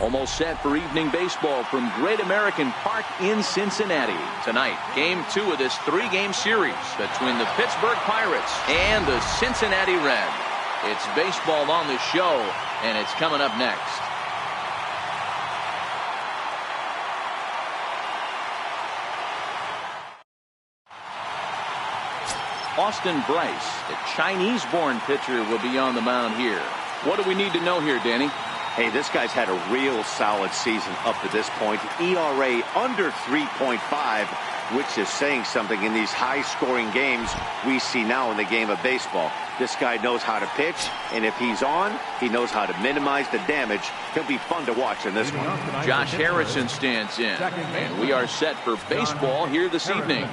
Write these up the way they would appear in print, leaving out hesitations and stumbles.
Almost set for evening baseball from Great American Park in Cincinnati. Tonight, Game 2 of this 3-game series between the Pittsburgh Pirates and the Cincinnati Reds. It's baseball on the show, and it's coming up next. Austin Bryce, the Chinese-born pitcher, will be on the mound here. What do we need to know here, Danny? Hey, this guy's had a real solid season up to this point. ERA under 3.5, which is saying something in these high-scoring games we see now in the game of baseball. This guy knows how to pitch, and if he's on, he knows how to minimize the damage. He'll be fun to watch in this one. Josh Harrison stands in, and we are set for baseball here this evening.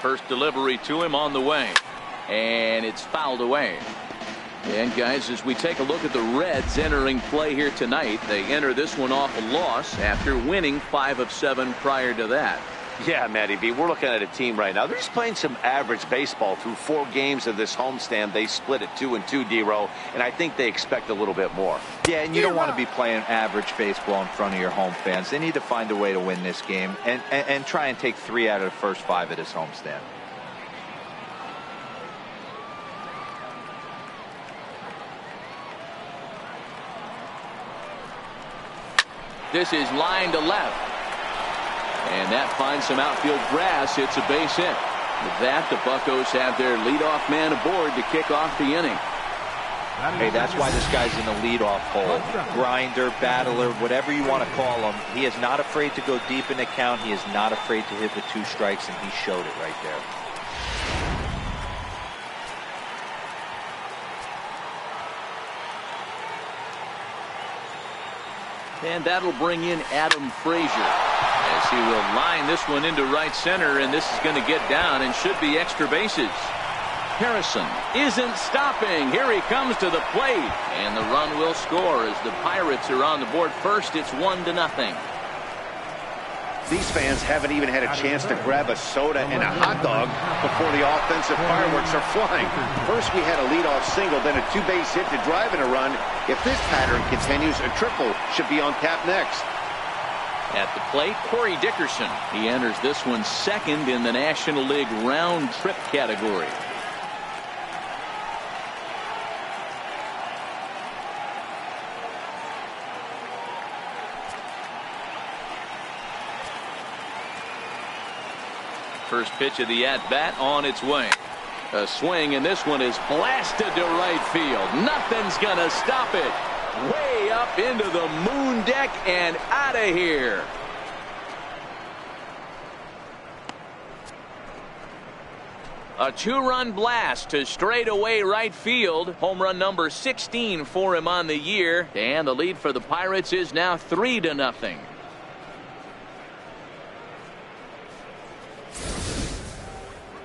First delivery to him on the way, and it's fouled away. And guys, as we take a look at the Reds entering play here tonight, they enter this one off a loss after winning 5 of 7 prior to that. Yeah, Matty B, we're looking at a team right now. They're just playing some average baseball through 4 games of this homestand. They split it 2-2, D-Row, and I think they expect a little bit more. Yeah, and you don't want to be playing average baseball in front of your home fans. They need to find a way to win this game and try and take 3 out of the first 5 of this homestand. This is line to left. And that finds some outfield grass. It's a base hit. With that, the Buccos have their leadoff man aboard to kick off the inning. Hey, that's why this guy's in the leadoff hole. Grinder, battler, whatever you want to call him. He is not afraid to go deep in the count. He is not afraid to hit the 2 strikes, and he showed it right there. And that'll bring in Adam Frazier, as he will line this one into right center, and this is going to get down and should be extra bases. Harrison isn't stopping. Here he comes to the plate, and the run will score as the Pirates are on the board first. It's 1-0. These fans haven't even had a chance to grab a soda and a hot dog before the offensive fireworks are flying. First we had a leadoff single, then a 2-base hit to drive in a run. If this pattern continues, a triple should be on tap next. At the plate, Corey Dickerson. He enters this one second in the National League round trip category. First pitch of the at-bat on its way. A swing, and this one is blasted to right field. Nothing's going to stop it. Way up into the moon deck and out of here. A 2-run blast to straightaway right field. Home run number 16 for him on the year. And the lead for the Pirates is now 3-0.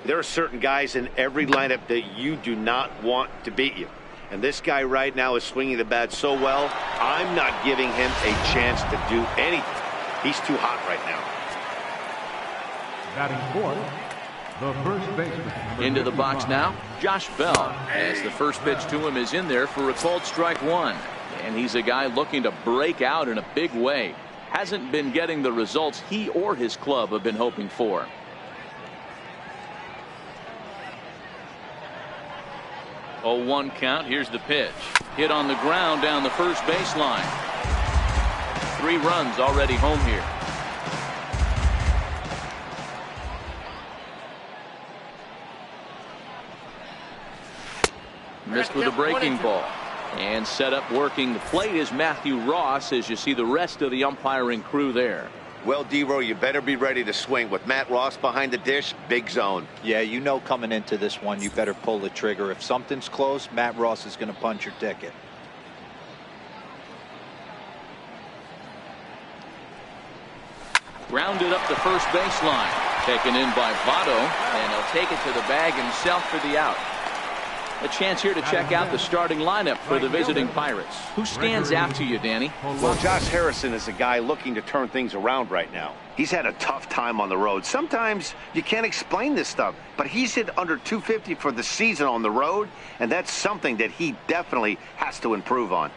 There are certain guys in every lineup that you do not want to beat you. And this guy right now is swinging the bat so well, I'm not giving him a chance to do anything. He's too hot right now. Batting fourth, the first baseman. Into the box now, Josh Bell, as the first pitch to him is in there for a called strike 1. And he's a guy looking to break out in a big way. Hasn't been getting the results he or his club have been hoping for. 0-1 count. Here's the pitch. Hit on the ground down the first baseline. 3 runs already home here. Missed with a breaking ball. And set up working the plate is Matthew Ross, as you see the rest of the umpiring crew there. Well, D-Row, you better be ready to swing. With Matt Ross behind the dish, big zone. Yeah, you know coming into this one, you better pull the trigger. If something's close, Matt Ross is going to punch your ticket. Grounded up the first baseline. Taken in by Votto, and he'll take it to the bag himself for the out. A chance here to check out the starting lineup for the visiting Pirates. Who stands out to you, Danny? Well, Josh Harrison is a guy looking to turn things around right now. He's had a tough time on the road. Sometimes you can't explain this stuff, but he's hit under 250 for the season on the road, and that's something that he definitely has to improve on.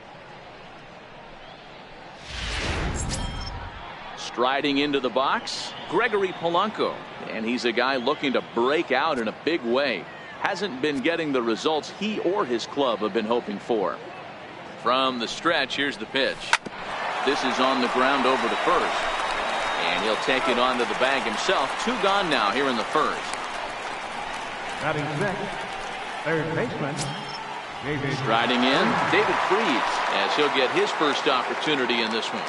Striding into the box, Gregory Polanco. And he's a guy looking to break out in a big way. Hasn't been getting the results he or his club have been hoping for. From the stretch, here's the pitch. This is on the ground over the first. And he'll take it onto the bag himself. 2 gone now here in the first. Batting second, third baseman. Striding in, David Freese, as he'll get his first opportunity in this one.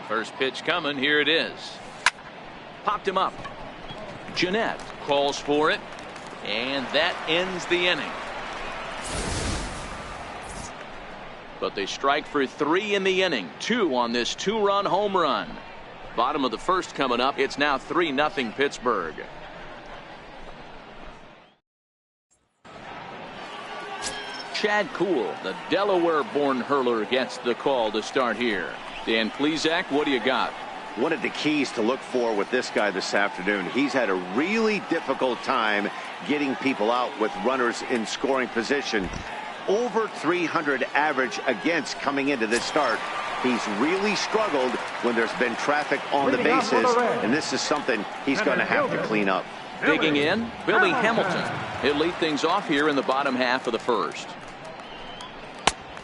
First pitch coming. Here it is. Popped him up. Jeanette calls for it, and that ends the inning. But they strike for 3 in the inning. 2 on this 2-run home run. Bottom of the first coming up. It's now 3-0 Pittsburgh. Chad Kuhl, the Delaware-born hurler, gets the call to start here. Dan Plesac, what do you got? One of the keys to look for with this guy this afternoon, he's had a really difficult time getting people out with runners in scoring position. Over 300 average against coming into this start. He's really struggled when there's been traffic on the bases, and this is something he's going to have to clean up. Digging in, Billy Hamilton. He'll lead things off here in the bottom half of the first.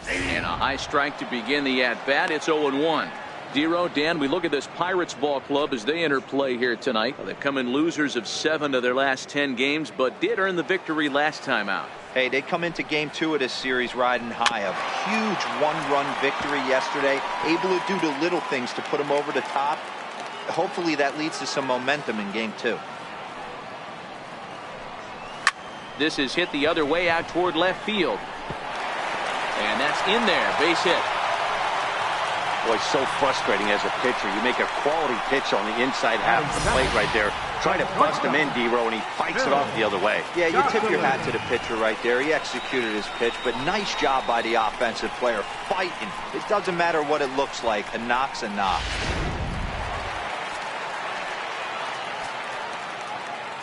And a high strike to begin the at-bat. It's 0-1. Dero, Dan, we look at this Pirates ball club as they enter play here tonight. They've come in losers of 7 of their last 10 games, but did earn the victory last time out. Hey, they come into game 2 of this series riding high. A huge 1-run victory yesterday. Able to do the little things to put them over the top. Hopefully that leads to some momentum in game 2. This is hit the other way out toward left field. And that's in there. Base hit. Boy, so frustrating as a pitcher. You make a quality pitch on the inside half of the plate right there. Try to bust him in, Dero, and he fights it off the other way. Yeah, you tip your hat to the pitcher right there. He executed his pitch, but nice job by the offensive player fighting. It doesn't matter what it looks like. A knock's a knock.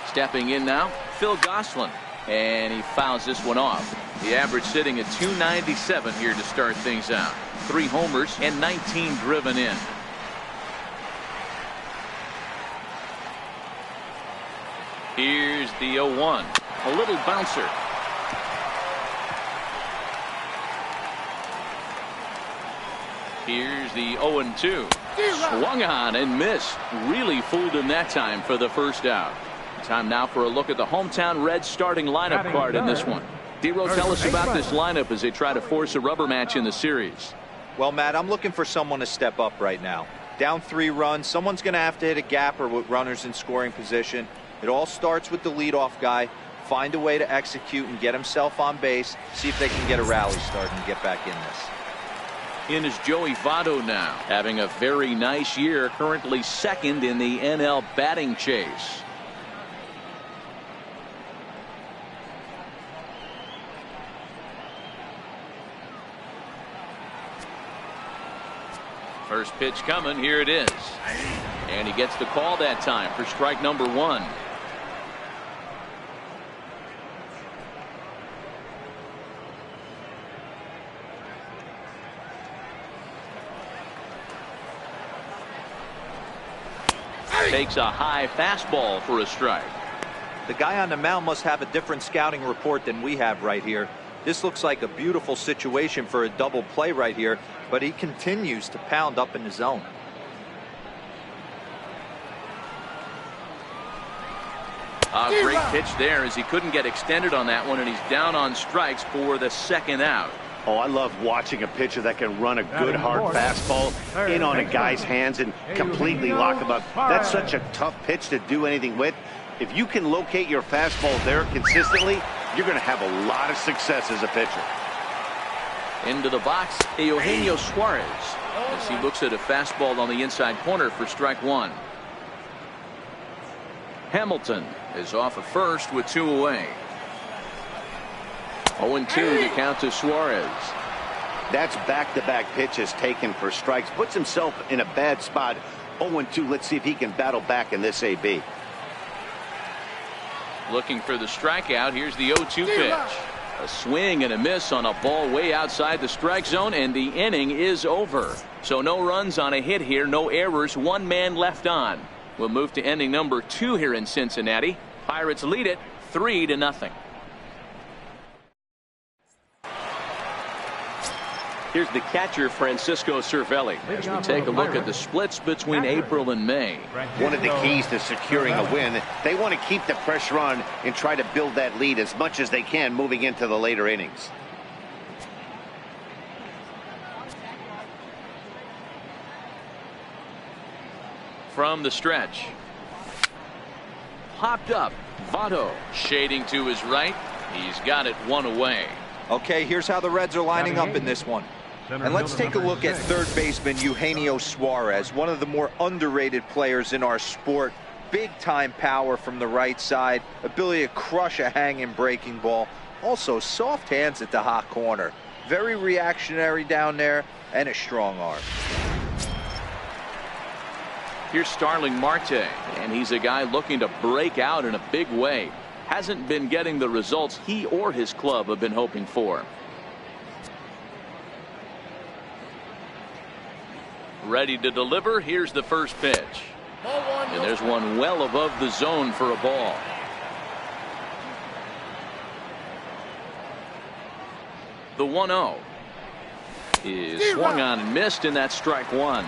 Stepping in now, Phil Gosselin. And he fouls this one off. The average sitting at .297 here to start things out. 3 homers and 19 driven in. Here's the 0-1. A little bouncer. Here's the 0-2. Swung on and missed. Really fooled him that time for the first out. Time now for a look at the hometown Reds starting lineup card in this one. Dero, tell us about this lineup as they try to force a rubber match in the series. Well, Matt, I'm looking for someone to step up right now. Down 3 runs, someone's going to have to hit a gapper with runners in scoring position. It all starts with the leadoff guy. Find a way to execute and get himself on base. See if they can get a rally started and get back in this. In is Joey Votto now, having a very nice year, currently 2nd in the NL batting chase. First pitch coming. Here it is. And he gets the call that time for strike number 1. Takes a high fastball for a strike. The guy on the mound must have a different scouting report than we have right here. This looks like a beautiful situation for a double play right here, but he continues to pound up in the zone. A great pitch there as he couldn't get extended on that one, and he's down on strikes for the 2nd out. Oh, I love watching a pitcher that can run a good hard fastball in on a guy's hands and completely lock him up. That's such a tough pitch to do anything with. If you can locate your fastball there consistently, you're going to have a lot of success as a pitcher. Into the box, Eugenio Suarez, as he looks at a fastball on the inside corner for strike 1. Hamilton is off at first with 2 away. 0-2 to count to Suarez. That's back-to-back pitches taken for strikes. Puts himself in a bad spot. 0-2. Let's see if he can battle back in this AB. Looking for the strikeout. Here's the 0-2 pitch. A swing and a miss on a ball way outside the strike zone, and the inning is over. So no runs on a hit here, no errors, one man left on. We'll move to inning number 2 here in Cincinnati. Pirates lead it 3-0. Here's the catcher, Francisco Cervelli, as we take a look at the splits between April and May. One of the keys to securing a win, they want to keep the pressure on and try to build that lead as much as they can moving into the later innings. From the stretch. Popped up. Votto shading to his right. He's got it one away. Okay, here's how the Reds are lining up in this one. And let's take a look at third baseman Eugenio Suarez, one of the more underrated players in our sport. Big time power from the right side, ability to crush a hanging breaking ball. Also soft hands at the hot corner. Very reactionary down there and a strong arm. Here's Starling Marte, and he's a guy looking to break out in a big way. Hasn't been getting the results he or his club have been hoping for. Ready to deliver. Here's the first pitch. And there's one well above the zone for a ball. The 1-0 is swung on and missed, and that's strike one.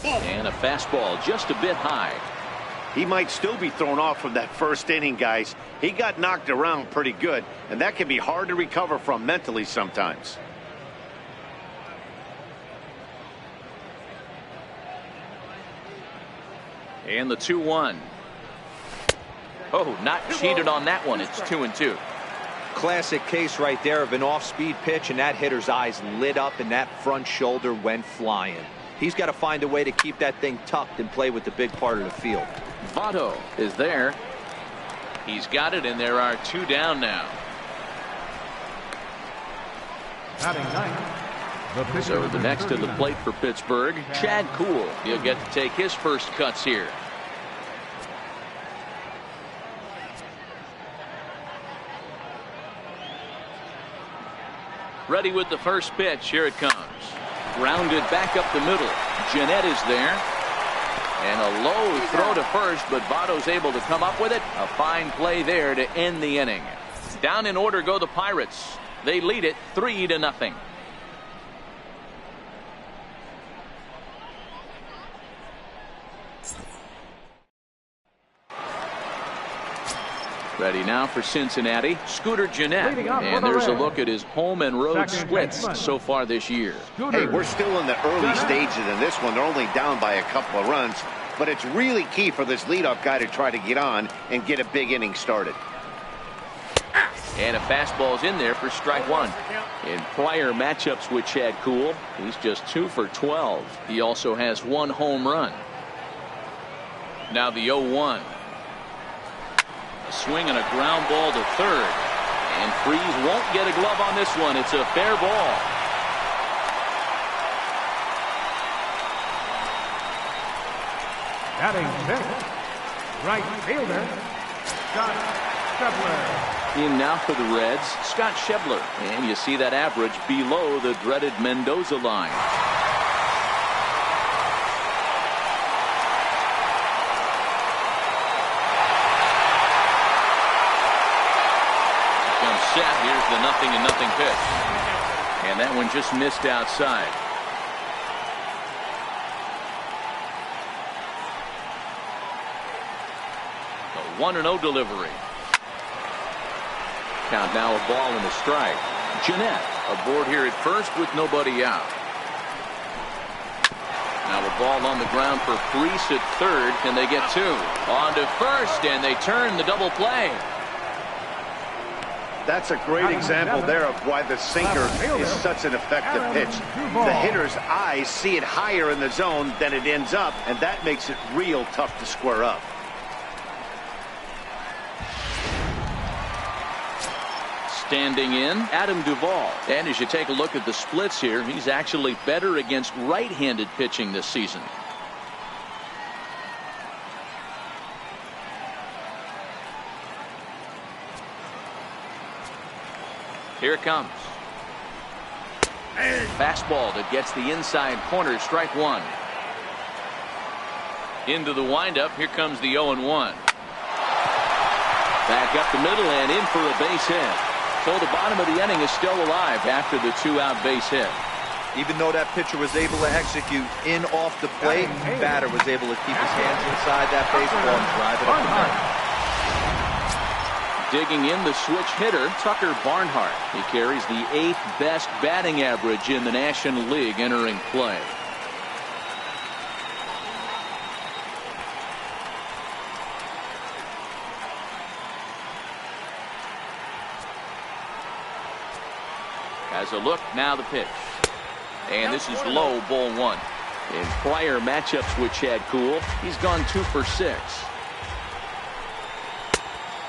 And a fastball just a bit high. He might still be thrown off from that first inning, guys. He got knocked around pretty good, and that can be hard to recover from mentally sometimes. And the 2-1. Oh, not cheated on that one. It's 2-2. Classic case right there of an off-speed pitch, and that hitter's eyes lit up and that front shoulder went flying. He's got to find a way to keep that thing tucked and play with the big part of the field. Votto is there. He's got it, and there are 2 down now. So the next to the plate for Pittsburgh, Chad Kuhl. He'll get to take his first cuts here. Ready with the first pitch. Here it comes. Grounded back up the middle. Jeanette is there. And a low throw to first, but Votto's able to come up with it. A fine play there to end the inning. Down in order go the Pirates. They lead it 3-0. Ready now for Cincinnati, Scooter Jeanette. And there's a look at his home and road splits so far this year. Hey, we're still in the early stages in this one. They're only down by a couple of runs, but it's really key for this leadoff guy to try to get on and get a big inning started. And a fastball's in there for strike one. In prior matchups with Chad Kuhl, he's just 2 for 12. He also has 1 home run. Now the 0-1. A swing and a ground ball to third. And Freese won't get a glove on this one. It's a fair ball. Batting 6th, right fielder, Scott Schebler. In now for the Reds, Scott Schebler. And you see that average below the dreaded Mendoza line. Set. Here's the 0-0 pitch. And that one just missed outside. The 1-0 delivery. Count now a ball and a strike. Jeanette aboard here at first with nobody out. Now a ball on the ground for Freese at third. Can they get 2? On to first, and they turn the double play. That's a great example there of why the sinker is such an effective pitch. The hitter's eyes see it higher in the zone than it ends up, and that makes it real tough to square up. Standing in, Adam Duvall. And as you take a look at the splits here, he's actually better against right-handed pitching this season. Here it comes. Fastball that gets the inside corner. Strike one. Into the windup. Here comes the 0-1. Back up the middle and in for a base hit. So the bottom of the inning is still alive after the 2-out base hit. Even though that pitcher was able to execute in off the plate, batter was able to keep his hands inside that baseball and drive it up the middle. Digging in the switch hitter, Tucker Barnhart. He carries the 8th best batting average in the National League entering play. As a look, now the pitch. And this is low, ball one. In prior matchups with Chad Kuhl, he's gone 2 for 6.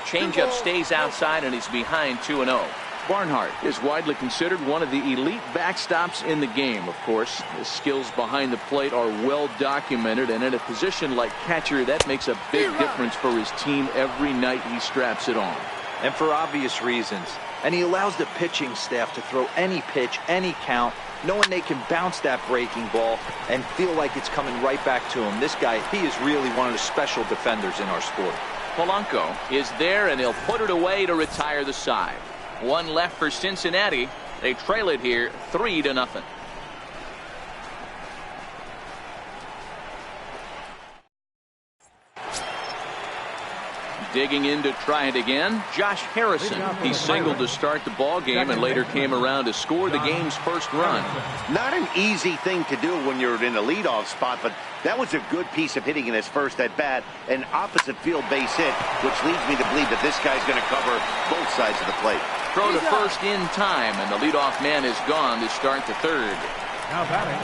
Changeup stays outside and he's behind 2-0. Barnhart is widely considered one of the elite backstops in the game. Of course, his skills behind the plate are well documented, and in a position like catcher, that makes a big difference for his team every night he straps it on. And for obvious reasons. And he allows the pitching staff to throw any pitch, any count, knowing they can bounce that breaking ball and feel like it's coming right back to him. This guy, he is really one of the special defenders in our sport. Polanco is there, and he'll put it away to retire the side. One left for Cincinnati. They trail it here 3-0. Digging in to try it again, Josh Harrison. He singled to start the ball game and later came around to score the game's first run. Not an easy thing to do when you're in a leadoff spot, but that was a good piece of hitting in his first at bat, an opposite field base hit, which leads me to believe that this guy's going to cover both sides of the plate. Throw to first in time, and the leadoff man is gone to start the third. Now batting,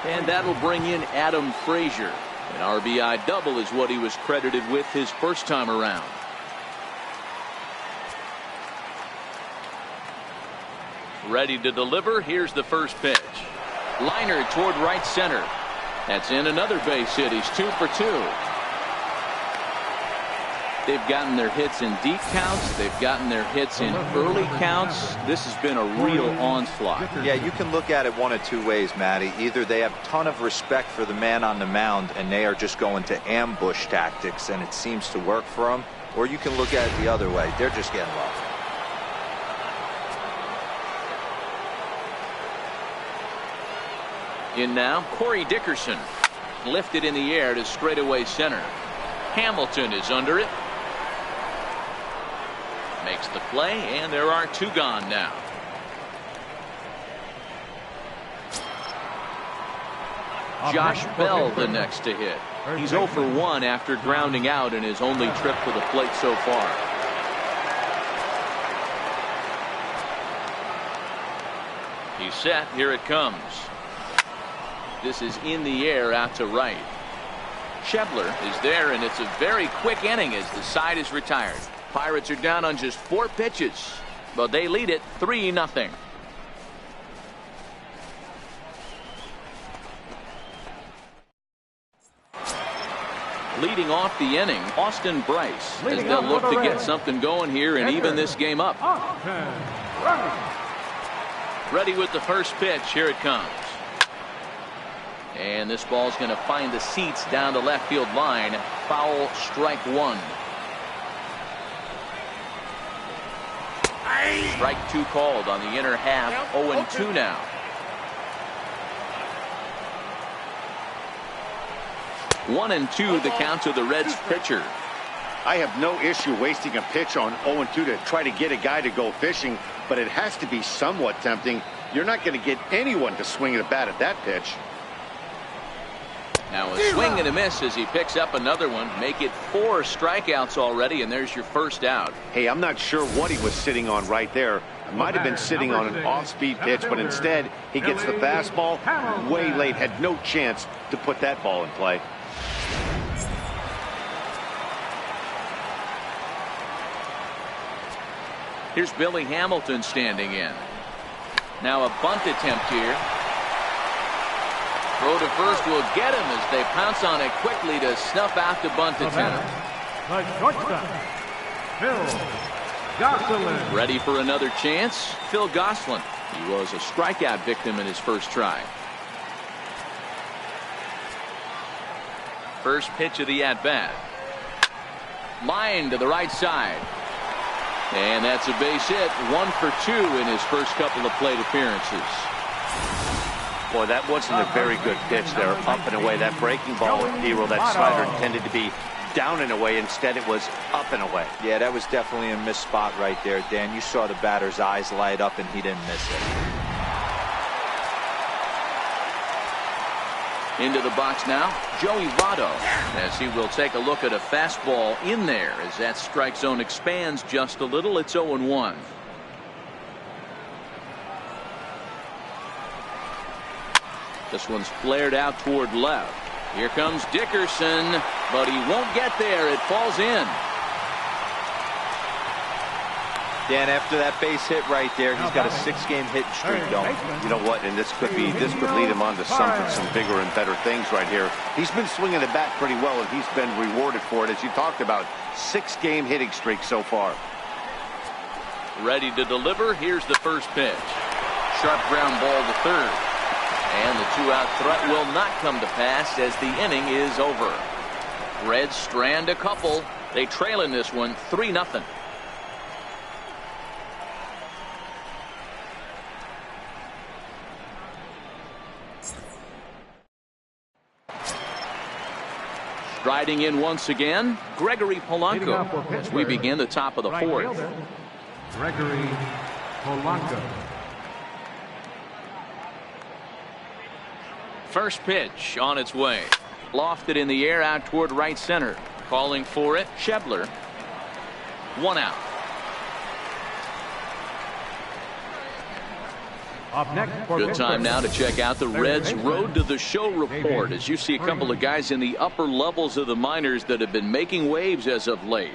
and that'll bring in Adam Frazier. An RBI double is what he was credited with his first time around. Ready to deliver. Here's the first pitch. Liner toward right center. That's in another base hit. He's 2 for 2. They've gotten their hits in deep counts. They've gotten their hits in early counts. This has been a real onslaught. Yeah, you can look at it one of two ways, Matty. Either they have a ton of respect for the man on the mound and they are just going to ambush tactics and it seems to work for them, or you can look at it the other way. They're just getting lost. In now, Corey Dickerson. Lifted in the air to straightaway center. Hamilton is under it. Makes the play, and there are 2 gone now. Josh Bell the next to hit. He's 0 for 1 after grounding out in his only trip to the plate so far. He's set. Here it comes. This is in the air out to right. Schebler is there, and it's a very quick inning as the side is retired. Pirates are down on just 4 pitches, but they lead it 3-0. Leading off the inning, Austin Bryce, as they'll look to get something going here and even this game up. Ready with the first pitch. Here it comes. And this ball's going to find the seats down the left field line. Foul, strike 1. Strike 2 called on the inner half. 0-2 now. One and 2 the count to the Reds pitcher. I have no issue wasting a pitch on 0-2 to try to get a guy to go fishing, but it has to be somewhat tempting. You're not going to get anyone to swing at a bat at that pitch. Now a swing and a miss as he picks up another one. Make it 4 strikeouts already, and there's your first out. Hey, I'm not sure what he was sitting on right there. It might have been sitting on an off-speed pitch, but instead he gets the fastball way late. Had no chance to put that ball in play. Here's Billy Hamilton standing in. Now a bunt attempt here. Throw to first will get him as they pounce on it quickly to snuff out the bunt attempt. Gosselin. Ready for another chance? Phil Gosselin. He was a strikeout victim in his first try. First pitch of the at-bat. Line to the right side. And that's a base hit. 1 for 2 in his first couple of plate appearances. Boy, that wasn't a very good pitch there. Up and away. That breaking ball, Hero, that slider intended to be down and away. Instead, it was up and away. Yeah, that was definitely a missed spot right there, Dan. You saw the batter's eyes light up, and he didn't miss it. Into the box now, Joey Votto, as he will take a look at a fastball in there as that strike zone expands just a little. It's 0-1. This one's flared out toward left. Here comes Dickerson, but he won't get there. It falls in. Dan, after that base hit right there, he's got a 6-game hitting streak going. You know what? And this could lead him on to some bigger and better things right here. He's been swinging the bat pretty well, and he's been rewarded for it, as you talked about. 6-game hitting streak so far. Ready to deliver. Here's the first pitch. Sharp ground ball to third. And the 2-out threat will not come to pass as the inning is over. Reds strand a couple. They trail in this one 3-0. Striding in once again, Gregory Polanco, as we begin the top of the fourth. Gregory Polanco. First pitch on its way. Lofted in the air out toward right center. Calling for it, Schebler. 1 out. Up next for Good time now to check out the Reds' Road to the Show report, as you see a couple of guys in the upper levels of the minors that have been making waves as of late.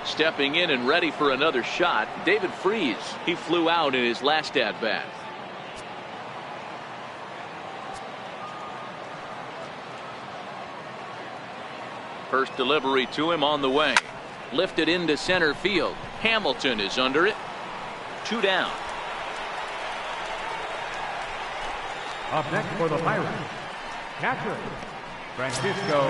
Stepping in and ready for another shot, David Freese. He flew out in his last at-bat. First delivery to him on the way. Lifted into center field. Hamilton is under it. 2 down. Up next for the Pirates, catcher Francisco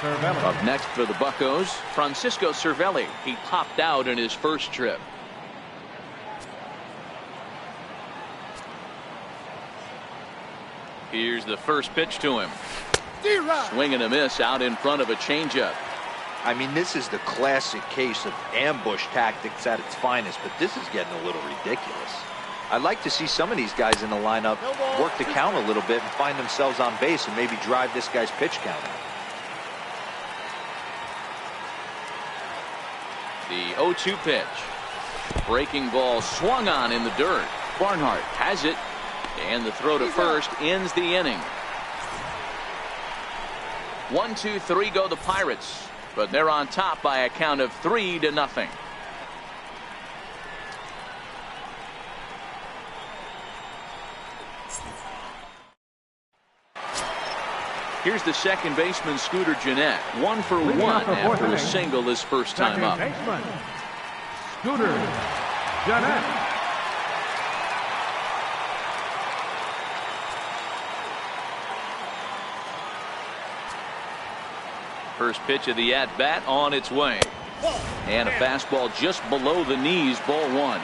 Cervelli. Up next for the Buccos, Francisco Cervelli. He popped out in his first trip. Here's the first pitch to him. Swing and a miss out in front of a changeup. I mean, this is the classic case of ambush tactics at its finest, but this is getting a little ridiculous. I'd like to see some of these guys in the lineup work the count a little bit and find themselves on base and maybe drive this guy's pitch count. The 0-2 pitch. Breaking ball swung on in the dirt. Barnhart has it, and the throw to first ends the inning. 1, 2, 3 go the Pirates, but they're on top by a count of 3-0. Here's the second baseman, Scooter Gennett. 1 for 1 after a single his first time up. Baseman, Scooter Gennett. First pitch of the at-bat on its way. And a fastball just below the knees, ball 1.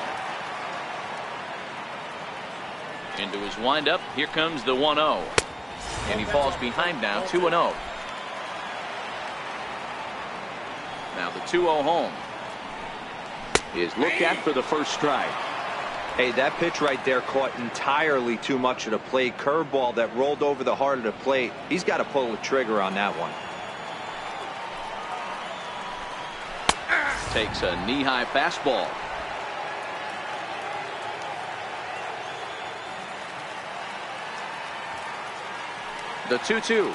Into his windup, here comes the 1-0. And he falls behind now, 2-0. Now the 2-0 home is looked at for the first strike. Hey, that pitch right there caught entirely too much of the plate. Curveball that rolled over the heart of the plate. He's got to pull the trigger on that one. Takes a knee-high fastball. The 2-2.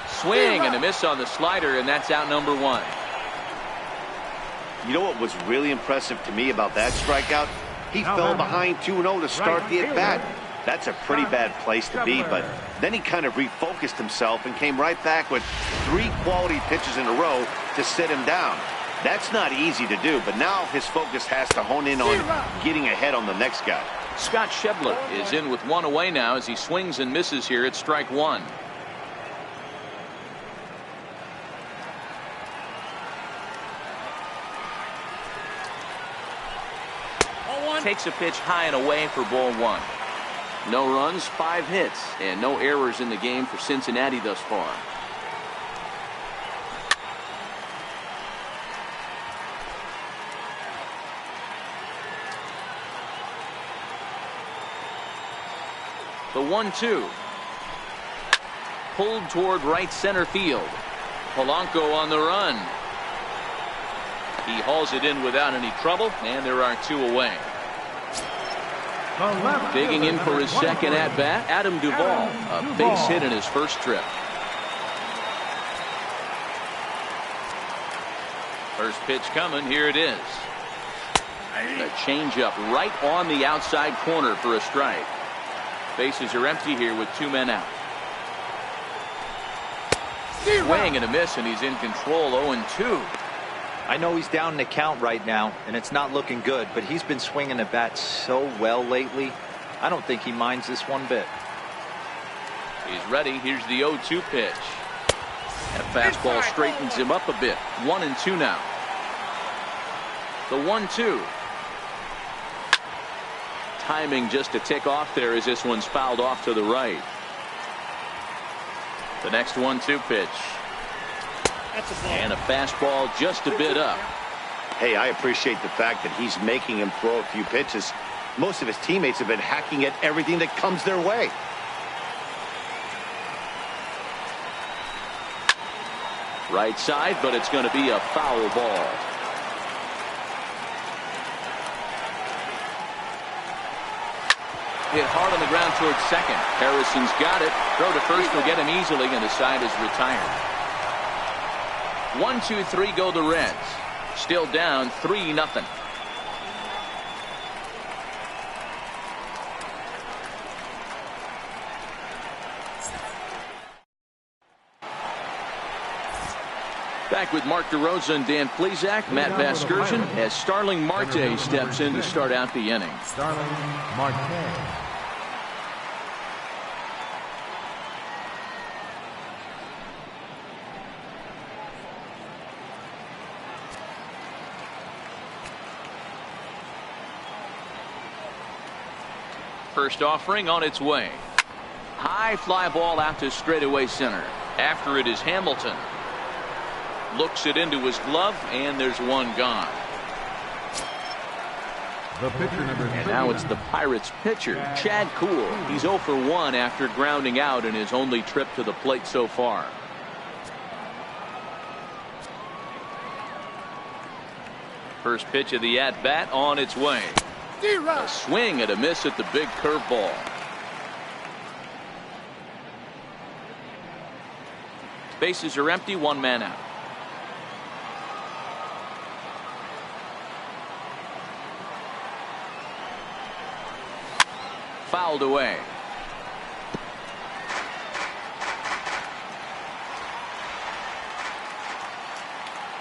Swing and a miss on the slider, and that's out number 1. You know what was really impressive to me about that strikeout? He fell behind 2-0 to start the at-bat. That's a pretty bad place to be, but then he kind of refocused himself and came right back with 3 quality pitches in a row to sit him down. That's not easy to do, but now his focus has to hone in on getting ahead on the next guy. Scott Schebler is in with 1 away now as he swings and misses here at strike 1. Takes a pitch high and away for ball 1. No runs, 5 hits, and no errors in the game for Cincinnati thus far. The 1-2. Pulled toward right center field. Polanco on the run. He hauls it in without any trouble, and there are 2 away. Digging in for his second at-bat, Adam Duvall. A base hit in his first trip. First pitch coming. Here it is. A changeup right on the outside corner for a strike. Bases are empty here with 2 men out. Swing and a miss, and he's in control. 0-2. I know he's down in the count right now, and it's not looking good, but he's been swinging the bat so well lately. I don't think he minds this one bit. He's ready. Here's the 0-2 pitch. That fastball straightens him up a bit. 1-2 now. The 1-2. Timing just a tick off there as this one's fouled off to the right. The next 1-2 pitch. And a fastball just a bit up. Hey, I appreciate the fact that he's making him throw a few pitches. Most of his teammates have been hacking at everything that comes their way. Right side, but it's going to be a foul ball. Hit hard on the ground towards second. Harrison's got it. Throw to first will get him easily, and the side is retired. 1-2-3 go the Reds. Still down 3-0. Back with Mark DeRosa and Dan Plesac. Matt Vasgersian as Starling Marte steps in to start out the inning. Starling Marte. First offering on its way. High fly ball out to straightaway center. After it is Hamilton. Looks it into his glove, and there's one gone. The pitcher number and now it's the Pirates pitcher, Chad Kuhl. He's 0 for 1 after grounding out in his only trip to the plate so far. First pitch of the at-bat on its way. A swing and a miss at the big curveball. Bases are empty, 1 man out. Fouled away.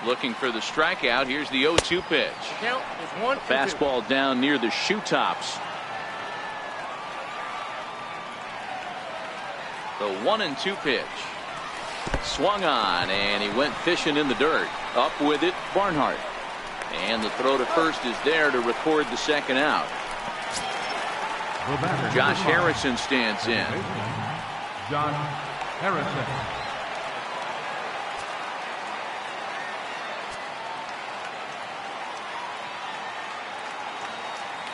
Looking for the strikeout. Here's the 0-2 pitch. Count is 1-2. Fastball down near the shoe tops. The 1-2 pitch. Swung on, and he went fishing in the dirt. Up with it, Barnhart. And the throw to first is there to record the second out. Josh Harrison stands in. Josh Harrison.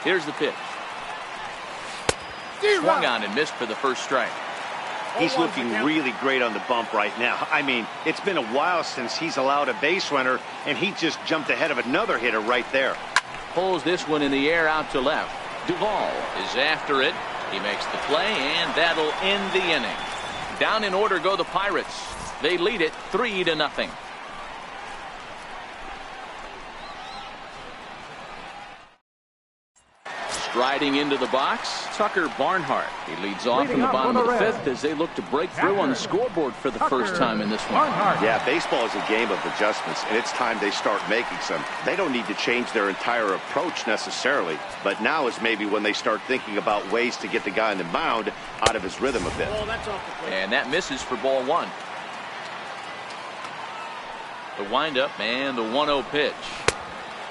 Here's the pitch. Swung on and missed for the first strike. He's looking really great on the bump right now. I mean, it's been a while since he's allowed a base runner, and he just jumped ahead of another hitter right there. Pulls this one in the air out to left. Duvall is after it. He makes the play, and that'll end the inning. Down in order go the Pirates. They lead it 3-0. Striding into the box, Tucker Barnhart. He leads off in the bottom of the fifth as they look to break through on the scoreboard for the first time in this one. Yeah, baseball is a game of adjustments, and it's time they start making some. They don't need to change their entire approach necessarily, but now is maybe when they start thinking about ways to get the guy on the mound out of his rhythm a bit. And that misses for ball one. The windup and the 1-0 pitch.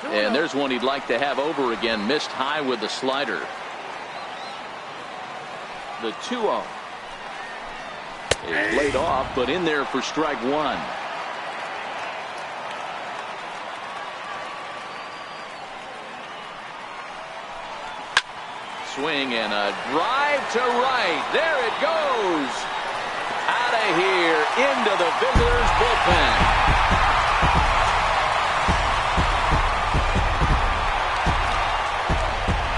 And there's one he'd like to have over again. Missed high with the slider. The 2-0 is laid off, but in there for strike one. Swing and a drive to right. There it goes. Out of here into the visitors' bullpen.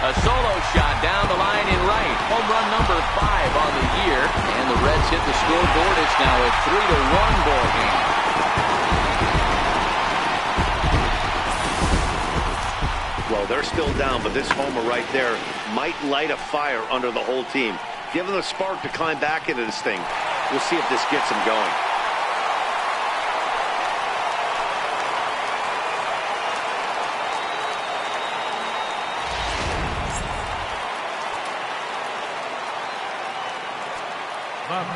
A solo shot down the line in right. Home run number 5 on the year. And the Reds hit the scoreboard. It's now a 3-1 ball game. Well, they're still down, but this homer right there might light a fire under the whole team. Give them a spark to climb back into this thing. We'll see if this gets them going.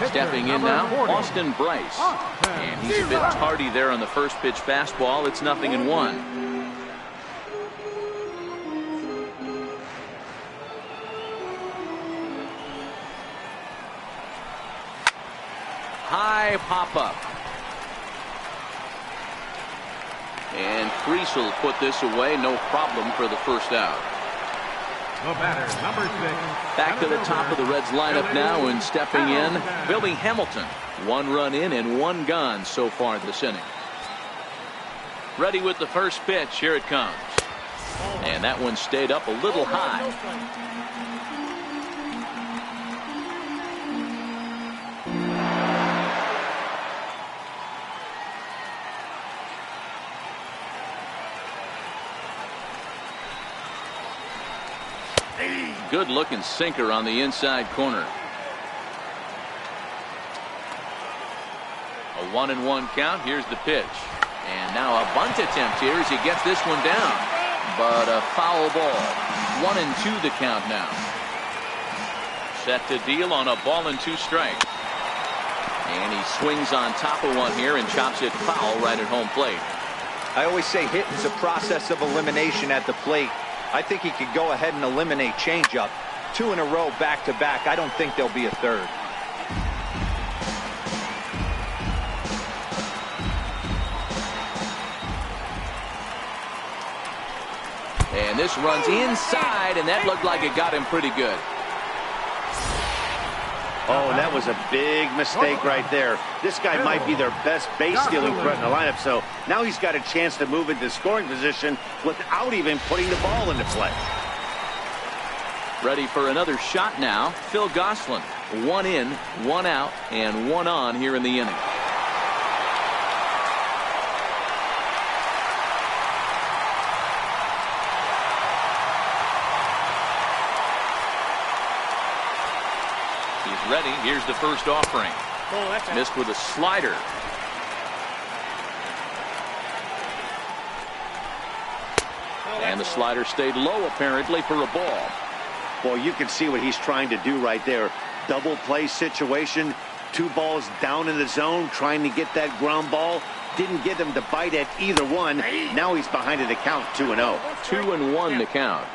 Stepping in now, Austin Bryce. And he's a bit tardy there on the first pitch fastball. It's 0-1. High pop up. And Kreese will put this away. No problem for the first out. The batter, number 6. Back to the top of the Reds lineup now, and stepping in, Billy Hamilton. 1 run in and 1 gone so far this inning. Ready with the first pitch. Here it comes. And that one stayed up a little high. Good looking sinker on the inside corner. A 1-1 count. Here's the pitch. And now a bunt attempt here as he gets this one down. But a foul ball. 1-2 the count now. Set to deal on a ball and 2 strikes. And he swings on top of one here and chops it foul right at home plate. I always say hitting is a process of elimination at the plate. I think he could go ahead and eliminate changeup. 2 in a row back to back. I don't think there'll be a third. And this runs inside, and that looked like it got him pretty good. Oh, that was a big mistake right there. This guy might be their best base-stealing threat in the lineup, so now he's got a chance to move into scoring position without even putting the ball into play. Ready for another shot now. Phil Gosselin. 1 in, 1 out, and 1 on here in the inning. He's ready. Here's the first offering. Missed with a slider. And the slider stayed low apparently for a ball. Well, you can see what he's trying to do right there. Double play situation. 2 balls down in the zone trying to get that ground ball. Didn't get him to bite at either one. Now he's behind in the count 2-0. 2-1 the count.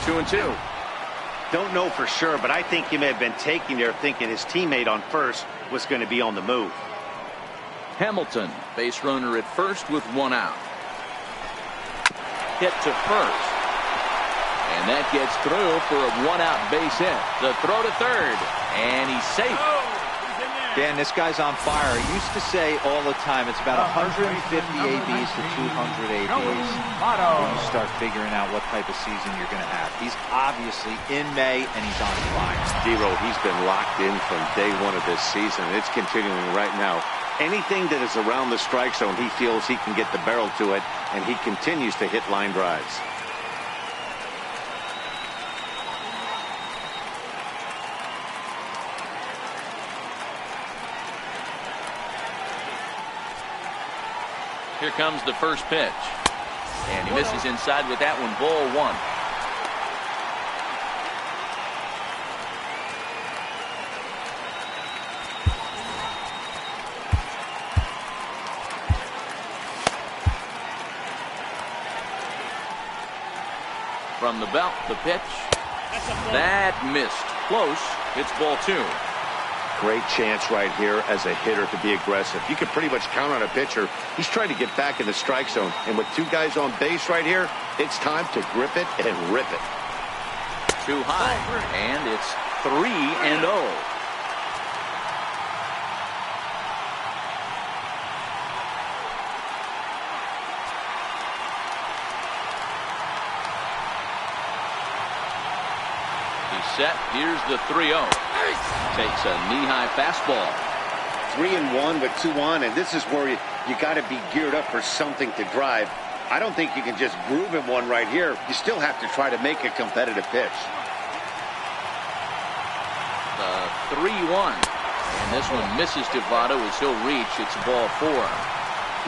Two and 2. Don't know for sure, but I think he may have been taking there thinking his teammate on first was going to be on the move. Hamilton, base runner at first with 1 out. Hit to first. And that gets through for a 1-out base hit. The throw to third. And he's safe. Yeah, and this guy's on fire. I used to say all the time, it's about 150 ABs to 200 ABs when you start figuring out what type of season you're going to have. He's obviously in May, and he's on fire. D-Row, he's been locked in from day one of this season. It's continuing right now. Anything that is around the strike zone, he feels he can get the barrel to it, and he continues to hit line drives. Here comes the first pitch. And he misses inside with that one. Ball one. From the belt, the pitch. That missed. Close. It's ball two. Great chance right here as a hitter to be aggressive. You can pretty much count on a pitcher. He's trying to get back in the strike zone. And with two guys on base right here, it's time to grip it and rip it. Too high. And it's 3-0. Set. Here's the 3-0. Takes a knee-high fastball. 3-1 with 2 on, and this is where you got to be geared up for something to drive. I don't think you can just groove him one right here. You still have to try to make a competitive pitch. The 3-1. And this one misses to Votto as he'll reach. It's ball 4.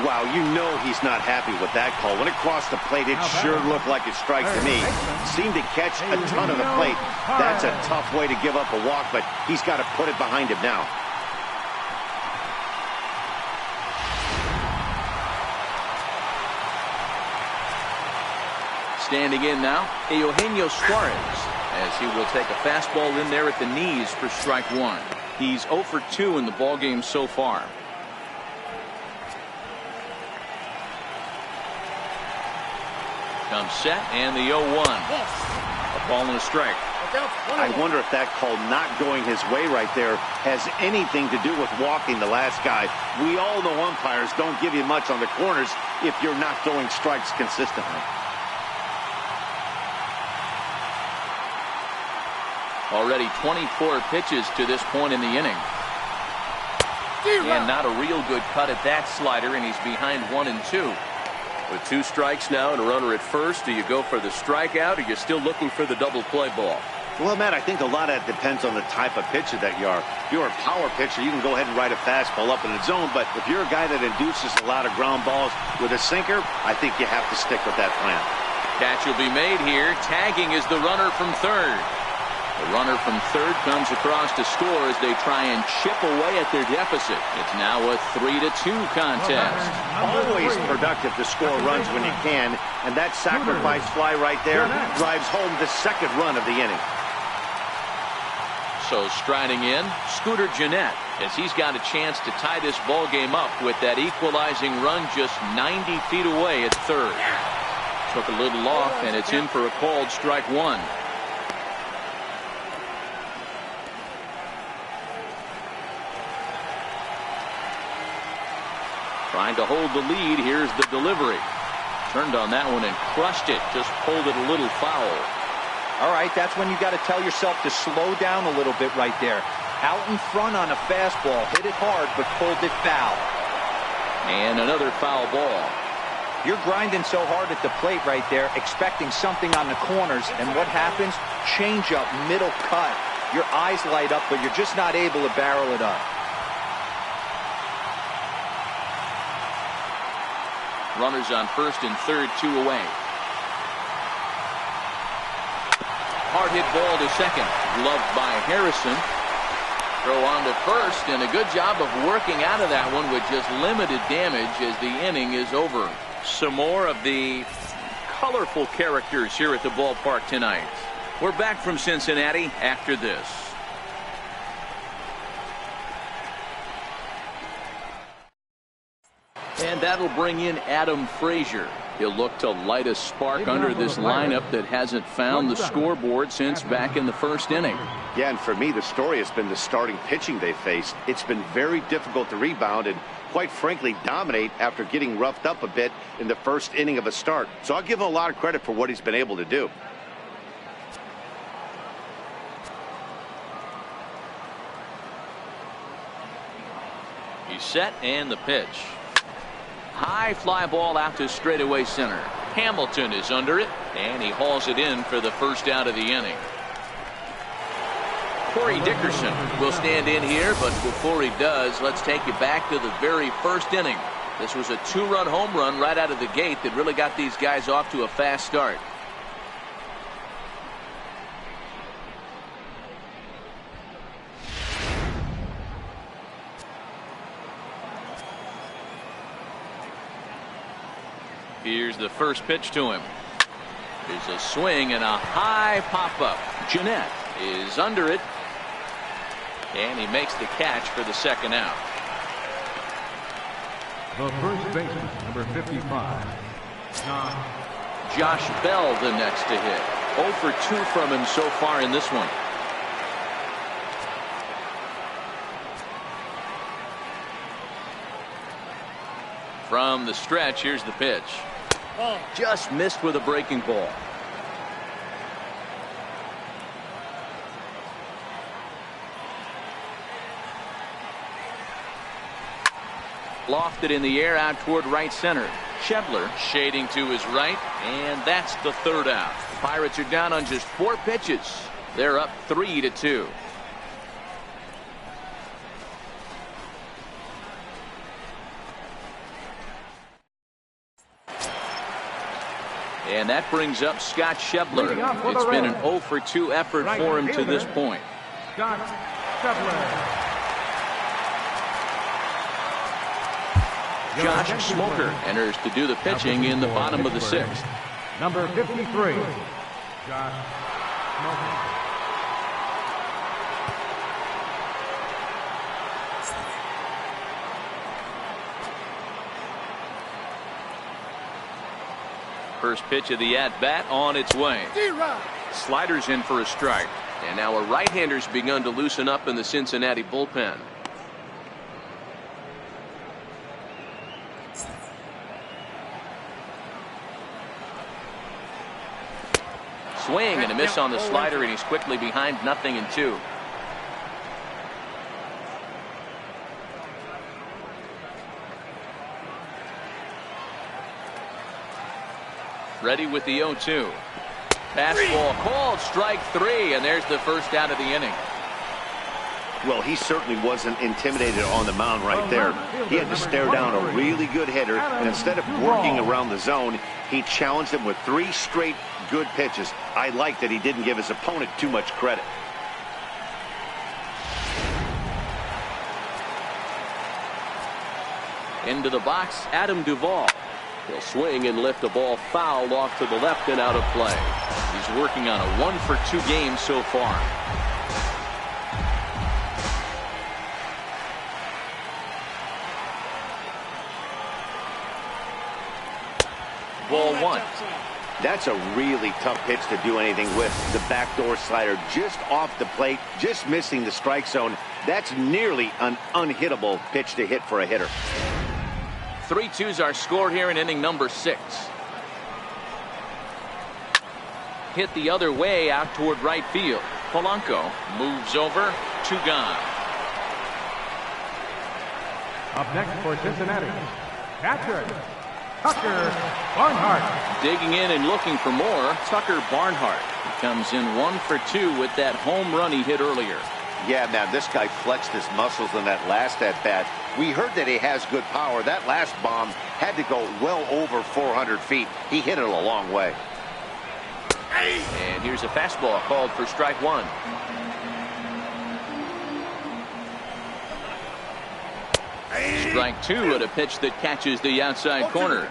Wow, you know he's not happy with that call. When it crossed the plate, it sure looked like a strike to me. Seemed to catch a ton of the plate. That's a tough way to give up a walk, but he's got to put it behind him now. Standing in now, Eugenio Suarez, as he will take a fastball in there at the knees for strike one. He's 0 for 2 in the ballgame so far. Comes set, and the 0-1. A ball and a strike. I wonder if that call not going his way right there has anything to do with walking the last guy. We all know umpires don't give you much on the corners if you're not throwing strikes consistently. Already 24 pitches to this point in the inning. And not a real good cut at that slider, and he's behind 1 and 2. With 2 strikes now and a runner at first, do you go for the strikeout, or you're still looking for the double play ball? Well, Matt, I think a lot of that depends on the type of pitcher that you are. If you're a power pitcher, you can go ahead and ride a fastball up in the zone, but if you're a guy that induces a lot of ground balls with a sinker, I think you have to stick with that plan. Catch will be made here. Tagging is the runner from third. The runner from third comes across to score as they try and chip away at their deficit. It's now a 3-2 contest. Always productive to score runs when you can, and that sacrifice fly right there drives home the second run of the inning. So striding in, Scooter Gennett, as he's got a chance to tie this ball game up with that equalizing run just 90 feet away at third. Took a little off, and it's in for a called strike one. Trying to hold the lead. Here's the delivery. Turned on that one and crushed it. Just pulled it a little foul. All right, that's when you got to tell yourself to slow down a little bit right there. Out in front on a fastball. Hit it hard, but pulled it foul. And another foul ball. You're grinding so hard at the plate right there, expecting something on the corners, and what happens? Change up, middle cut. Your eyes light up, but you're just not able to barrel it up. Runners on first and third, 2 away. Hard hit ball to second. Gloved by Harrison. Throw on to first, and a good job of working out of that one with just limited damage as the inning is over. Some more of the colorful characters here at the ballpark tonight. We're back from Cincinnati after this. And that'll bring in Adam Frazier. He'll look to light a spark under this lineup that hasn't found the scoreboard since back in the first inning. Yeah, and for me, the story has been the starting pitching they faced. It's been very difficult to rebound and, quite frankly, dominate after getting roughed up a bit in the first inning of a start. So I'll give him a lot of credit for what he's been able to do. He's set, and the pitch. High fly ball out to straightaway center. Hamilton is under it, and he hauls it in for the first out of the inning. Corey Dickerson will stand in here, but before he does, let's take you back to the very first inning. This was a 2-run home run right out of the gate that really got these guys off to a fast start. Here's the first pitch to him. There's a swing and a high pop-up. Jeanette is under it, and he makes the catch for the second out. The first baseman, number 55. Josh Bell the next to hit. 0 for 2 from him so far in this one. From the stretch, here's the pitch. Just missed with a breaking ball. Lofted in the air out toward right center. Shebler shading to his right, and that's the third out. Pirates are down on just 4 pitches. They're up 3-2. And that brings up Scott Shebler. It's been an 0 for 2 effort for him to this point. Scott Shebler. Josh Smoker enters to do the pitching in the bottom of the 6th. Number 53, Josh Smoker. First pitch of the at-bat on its way. Sliders in for a strike. And now a right-hander's begun to loosen up in the Cincinnati bullpen. Swing and a miss on the slider, and he's quickly behind 0-2. Ready with the 0-2. Fastball called, strike 3, and there's the first out of the inning. Well, he certainly wasn't intimidated on the mound right there. He had to stare down a really good hitter, and instead of working around the zone, he challenged him with 3 straight good pitches. I like that he didn't give his opponent too much credit. Into the box, Adam Duvall. He'll swing and lift a ball foul off to the left and out of play. He's working on a 1 for 2 game so far. Ball 1. That's a really tough pitch to do anything with. The backdoor slider just off the plate, just missing the strike zone. That's nearly an unhittable pitch to hit for a hitter. 3-2s are scored here in inning number 6. Hit the other way out toward right field. Polanco moves over, 2 gone. Up next for Cincinnati, catcher Tucker Barnhart. Digging in and looking for more, Tucker Barnhart. He comes in 1 for 2 with that home run he hit earlier. Yeah, man, this guy flexed his muscles in that last at-bat. We heard that he has good power. That last bomb had to go well over 400 feet. He hit it a long way. And here's a fastball called for strike 1. Strike 2 at a pitch that catches the outside corner.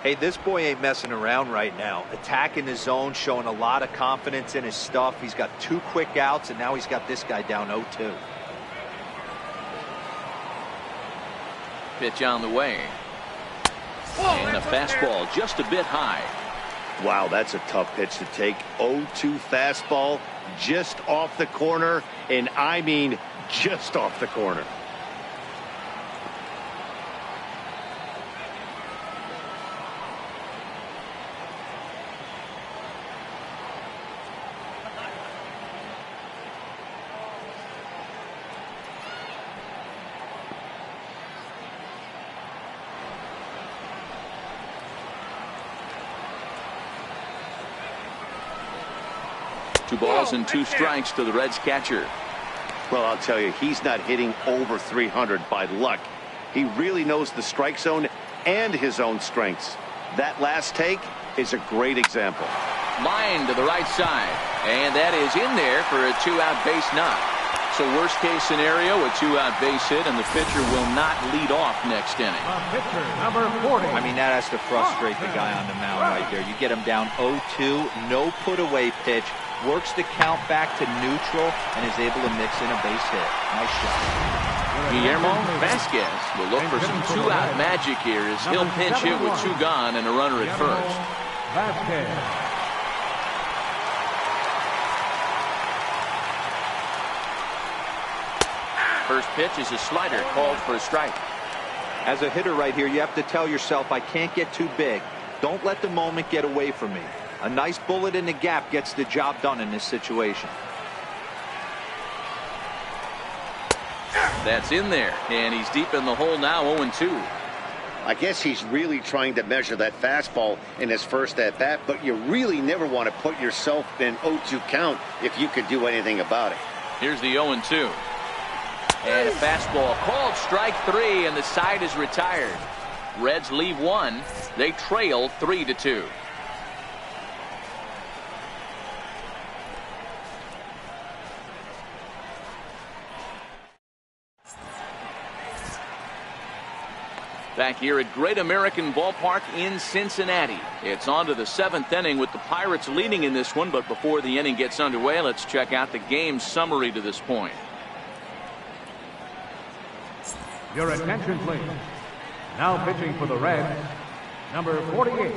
Hey, this boy ain't messing around right now. Attacking his zone, showing a lot of confidence in his stuff. He's got 2 quick outs, and now he's got this guy down 0-2. Pitch on the way. And a Fastball just a bit high. Wow, that's a tough pitch to take. 0-2 fastball just off the corner, and I mean just off the corner. Two balls and 2 strikes to the Reds catcher. Well, I'll tell you, he's not hitting over 300 by luck. He really knows the strike zone and his own strengths. That last take is a great example. Line to the right side, and that is in there for a 2-out base knock. So worst case scenario, a 2-out base hit, and the pitcher will not lead off next inning. Pitcher number 40. I mean, that has to frustrate the guy on the mound right there. You get him down 0-2, no put away pitch, works the count back to neutral, and is able to mix in a base hit. Nice shot. Guillermo Vasquez will look for some 2-out magic here as he'll pinch hit with 2 gone and a runner at first. Vasquez. First pitch is a slider called for a strike. As a hitter right here, you have to tell yourself, I can't get too big. Don't let the moment get away from me. A nice bullet in the gap gets the job done in this situation. That's in there, and he's deep in the hole now, 0-2. I guess he's really trying to measure that fastball in his first at-bat, but you really never want to put yourself in 0-2 count if you could do anything about it. Here's the 0-2. And a fastball called strike 3, and the side is retired. Reds leave 1. They trail 3-2. Back here at Great American Ballpark in Cincinnati. It's on to the 7th inning with the Pirates leading in this one, but before the inning gets underway, let's check out the game summary to this point. Your attention, please. Now pitching for the Reds, number 48,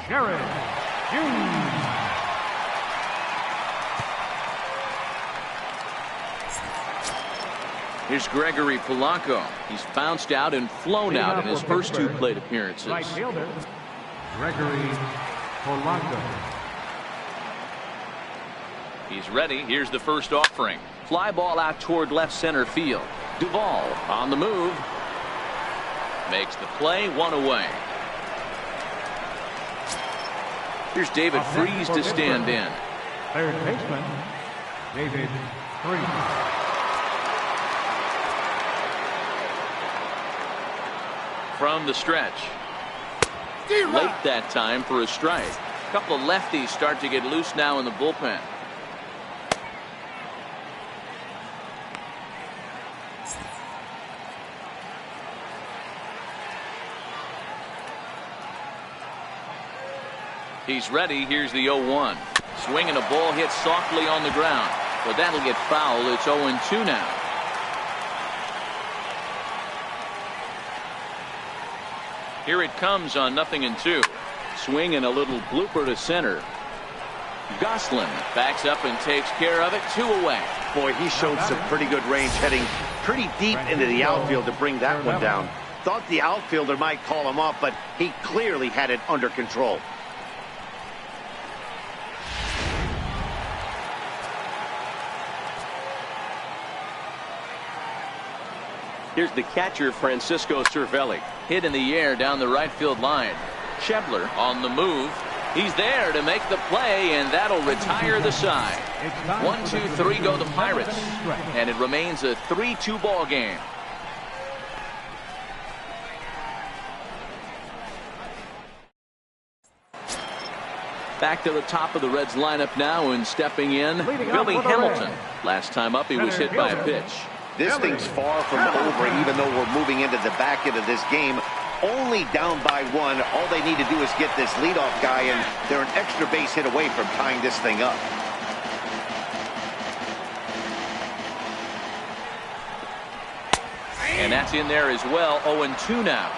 Sharon Hughes. Here's Gregory Polanco. He's bounced out and flown out in his first 2 plate appearances. Right fielder, Gregory Polanco. He's ready. Here's the first offering. Fly ball out toward left center field. Duvall on the move. Makes the play, 1 away. Here's David Freese to stand in. Third baseman, David Freese. From the stretch. Late that time for a strike. A couple of lefties start to get loose now in the bullpen. He's ready. Here's the 0-1. Swinging a ball hit softly on the ground, but that'll get foul. It's 0-2 now. Here it comes on 0-2. Swing and a little blooper to center. Goslin backs up and takes care of it. 2 away. Boy, he showed some pretty good range heading pretty deep into the outfield to bring that one down. Thought the outfielder might call him up, but he clearly had it under control. Here's the catcher, Francisco Cervelli. Hit in the air down the right field line. Schebler on the move. He's there to make the play, and that'll retire the side. 1, 2, 3 go the Pirates, and it remains a 3-2 ball game. Back to the top of the Reds lineup now, and stepping in, Billy Hamilton. Last time up, he was hit by a pitch. This thing's far from over, even though we're moving into the back end of this game. Only down by 1. All they need to do is get this leadoff guy, and they're an extra base hit away from tying this thing up. And that's in there as well. 0-2 now.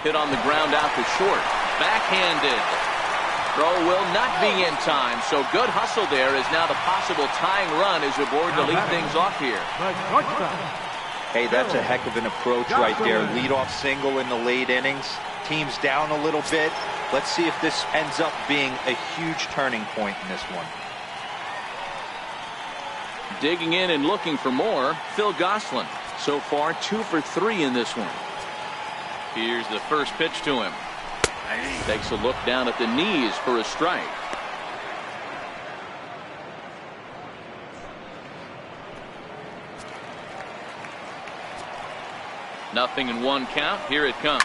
Hit on the ground out to short. Backhanded. Throw will not be in time. So good hustle there as now the possible tying run is aboard to lead things off here. Hey, that's a heck of an approach right there. Leadoff single in the late innings. Team's down a little bit. Let's see if this ends up being a huge turning point in this one. Digging in and looking for more, Phil Gosselin. So far 2 for 3 in this one. Here's the first pitch to him. Takes a look down at the knees for a strike. Nothing in 1 count. Here it comes.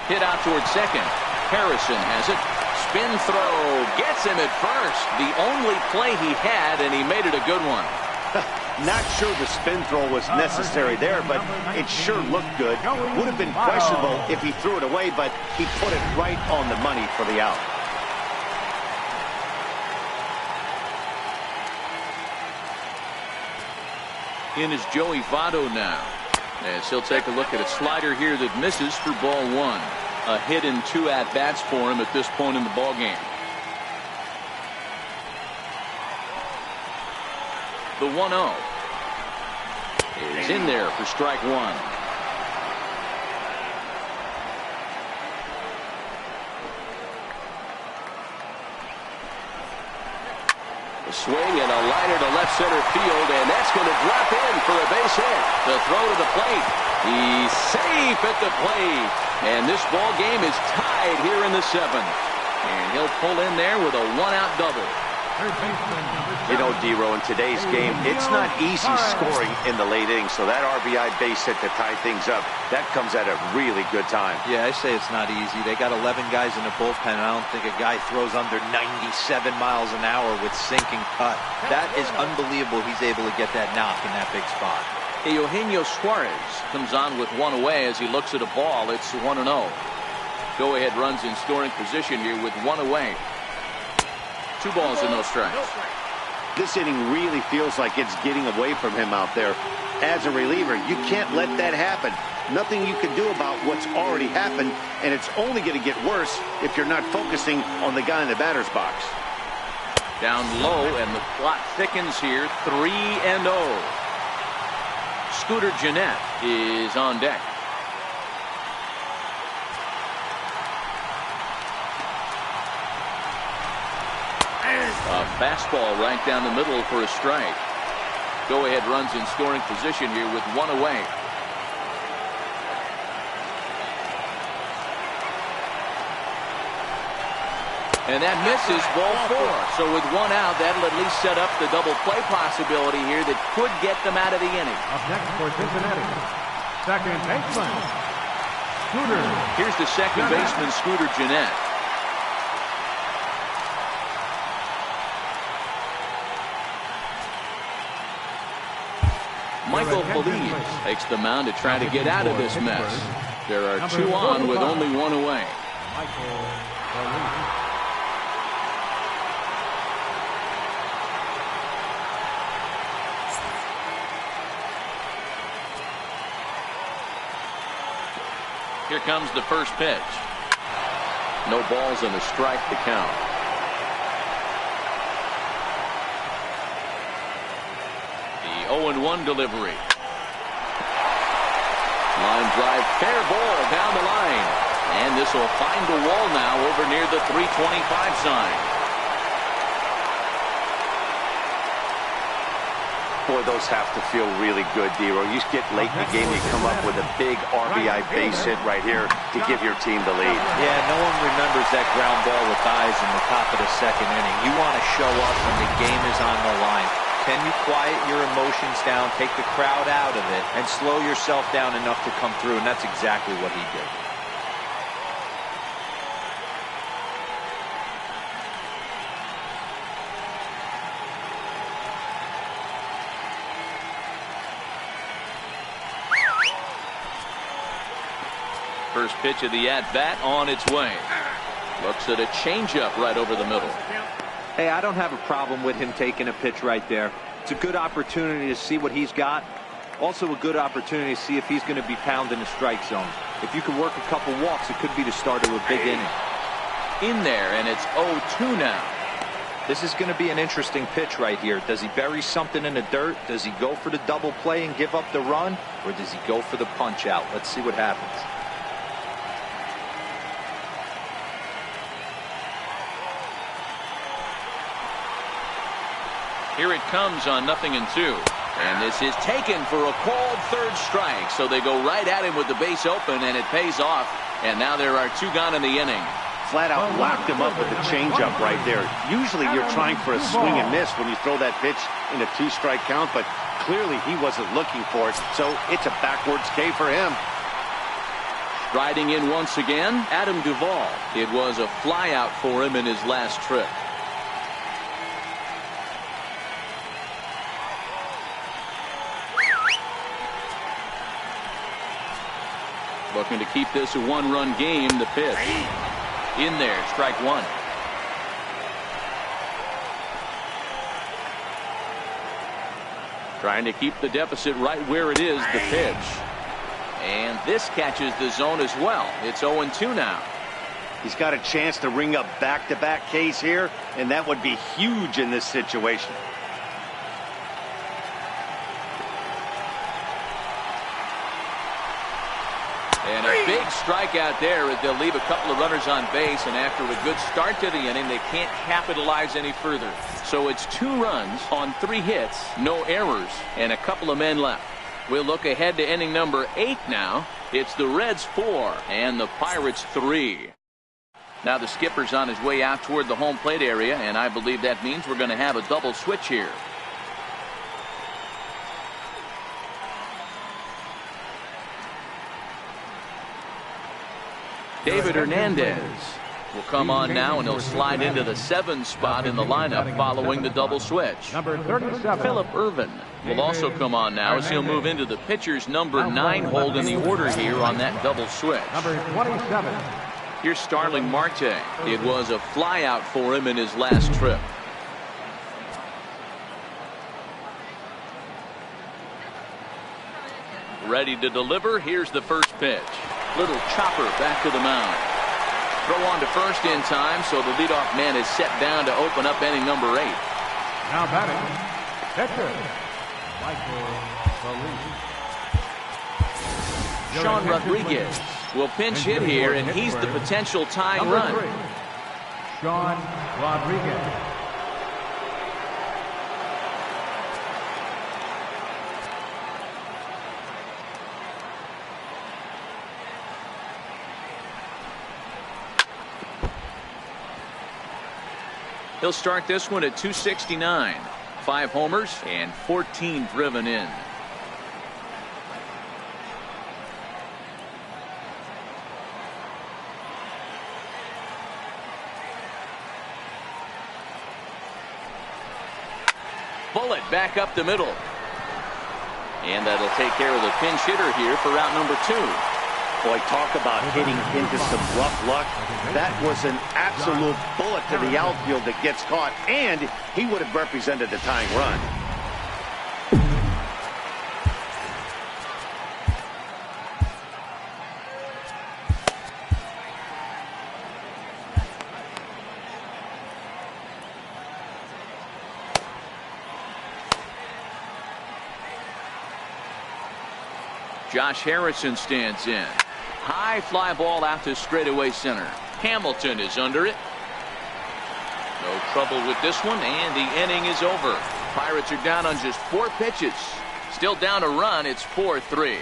Hit out towards second. Harrison has it. Spin throw. Gets him at first. The only play he had, and he made it a good one. Not sure the spin throw was necessary there, but it sure looked good. Would have been questionable if he threw it away, but he put it right on the money for the out. In is Joey Votto now, as he'll take a look at a slider here that misses for ball 1. A hit in 2 at-bats for him at this point in the ball game. The 1-0 is in there for strike 1. A swing and a liner to left center field, and that's going to drop in for a base hit. The throw to the plate. He's safe at the plate. And this ball game is tied here in the 7th. And he'll pull in there with a 1-out double. You know, D-Row, in today's game, it's not easy scoring in the late innings, so that RBI base hit to tie things up, that comes at a really good time. Yeah, I say it's not easy. They got 11 guys in the bullpen, and I don't think a guy throws under 97 miles an hour with sinking cut. That is unbelievable he's able to get that knock in that big spot. Eugenio Suarez comes on with 1 away as he looks at a ball. It's 1-0. Go-ahead runs in scoring position here with 1 away. 2 balls and no strikes. This inning really feels like it's getting away from him out there. As a reliever, you can't let that happen. Nothing you can do about what's already happened, and it's only going to get worse if you're not focusing on the guy in the batter's box. Down low, and the plot thickens here. 3-0. Scooter Gennett is on deck. A fastball right down the middle for a strike. Go-ahead runs in scoring position here with 1 away. And that misses, ball 4. So with 1 out, that'll at least set up the double play possibility here that could get them out of the inning. Up next for Cincinnati, second baseman, Scooter. Here's the second baseman, Scooter Gennett. Michael Feliz takes the mound to try to get out of this mess. There are 2 on with only 1 away. Here comes the first pitch. No balls and a strike to count. The 0-1 delivery. Line drive, fair ball down the line. And this will find the wall now over near the 325 sign. Boy, those have to feel really good, D-Row. You get late in the game, you come up with a big RBI base hit right here to give your team the lead. Yeah, no one remembers that ground ball with eyes in the top of the 2nd inning. You want to show up when the game is on the line. Can you quiet your emotions down, take the crowd out of it, and slow yourself down enough to come through? And that's exactly what he did. First pitch of the at-bat on its way. Looks at a changeup right over the middle. Hey, I don't have a problem with him taking a pitch right there. It's a good opportunity to see what he's got. Also a good opportunity to see if he's going to be pounding the strike zone. If you could work a couple walks, it could be the start of a big inning. In there, and it's 0-2 now. This is going to be an interesting pitch right here. Does he bury something in the dirt? Does he go for the double play and give up the run? Or does he go for the punch out? Let's see what happens. Here it comes on 0-2. And this is taken for a called third strike. So they go right at him with the base open, and it pays off. And now there are 2 gone in the inning. Flat out locked him up with the changeup right there. Usually you're trying for a swing and miss when you throw that pitch in a 2-strike count, but clearly he wasn't looking for it, so it's a backwards K for him. Riding in once again, Adam Duvall. It was a fly out for him in his last trip. Looking to keep this a 1-run game. The pitch. In there, strike 1. Trying to keep the deficit right where it is. The pitch. And this catches the zone as well. It's 0-2 now. He's got a chance to ring up back-to-back Ks here, and that would be huge in this situation. And a big strikeout there as they'll leave a couple of runners on base, and after a good start to the inning, they can't capitalize any further. So it's 2 runs on 3 hits, no errors, and a couple of men left. We'll look ahead to inning number 8 now. It's the Reds 4 and the Pirates 3. Now the skipper's on his way out toward the home plate area, and I believe that means we're going to have a double switch here. David Hernandez will come on now, and he'll slide into the 7 spot in the lineup following the double switch. Number 37. Phillip Ervin will also come on now as he'll move into the pitcher's number 9 hold in the order here on that double switch. Number 27. Here's Starling Marte. It was a fly out for him in his last trip. Ready to deliver. Here's the first pitch. Little chopper back to the mound. Throw on to first in time, so the leadoff man is set down to open up inning number 8. Now batting, pitcher, Michael Sean Rodriguez will pinch hit here, and he's the potential tying run. 3, Sean Rodriguez. He'll start this one at 269. 5 homers and 14 driven in. Bullet back up the middle. And that'll take care of the pinch hitter here for route number 2. Boy, talk about hitting into some rough luck. That was an absolute bullet to the outfield that gets caught, and he would have represented the tying run. Josh Harrison stands in. High fly ball out to straightaway center. Hamilton is under it. No trouble with this one, and the inning is over. Pirates are down on just 4 pitches. Still down a run. It's 4-3.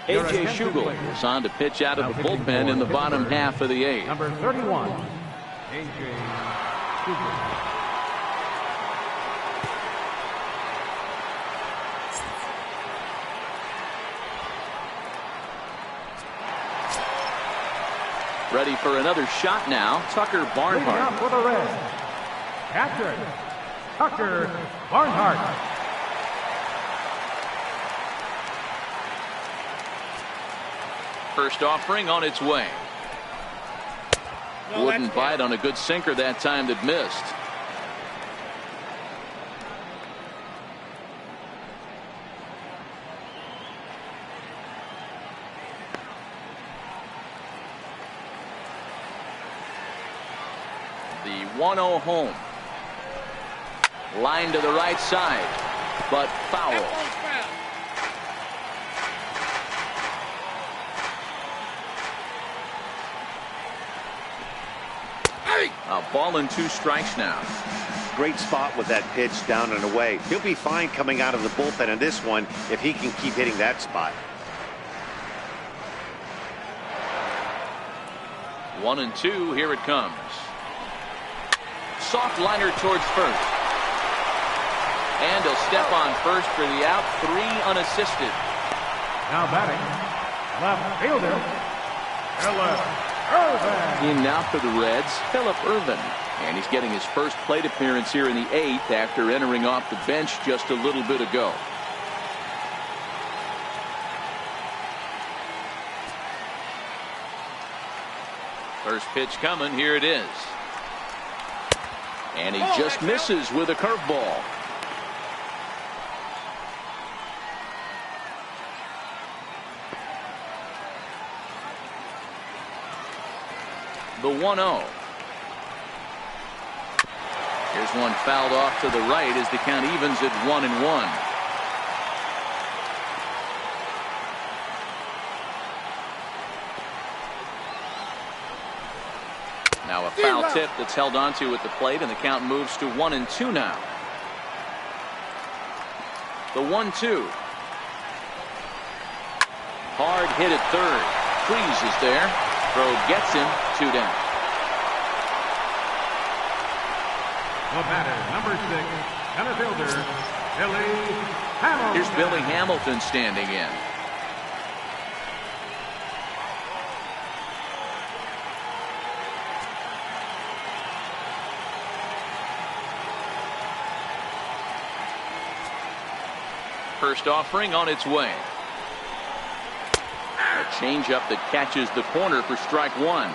A.J. Schugel is on to pitch out of the bullpen in the bottom half of the 8th. Number 31, A.J. Schugel. Ready for another shot now, Tucker Barnhart. Leading up for the Reds, catcher, Tucker Barnhart. First offering on its way. Wouldn't bite on a good sinker that time that missed. 1-0 home. Line to the right side, but foul. A ball and 2 strikes now. Great spot with that pitch down and away. He'll be fine coming out of the bullpen in this one if he can keep hitting that spot. 1-2, here it comes. Soft liner towards first. And he'll step on first for the out. 3 unassisted. Now batting, left fielder, Philip Irvin. In now for the Reds, Philip Irvin. And he's getting his first plate appearance here in the 8th after entering off the bench just a little bit ago. First pitch coming, here it is. And he just misses with a curveball. The 1-0. Here's one fouled off to the right as the count evens at 1-1. Now a foul tip that's held onto at the plate, and the count moves to 1-2 now. The 1-2. Hard hit at third. Freeze is there. Throw gets him. 2 down. The batter, number 6, center fielder, Billy Hamilton. Here's Billy Hamilton standing in. First offering on its way. A changeup that catches the corner for strike 1.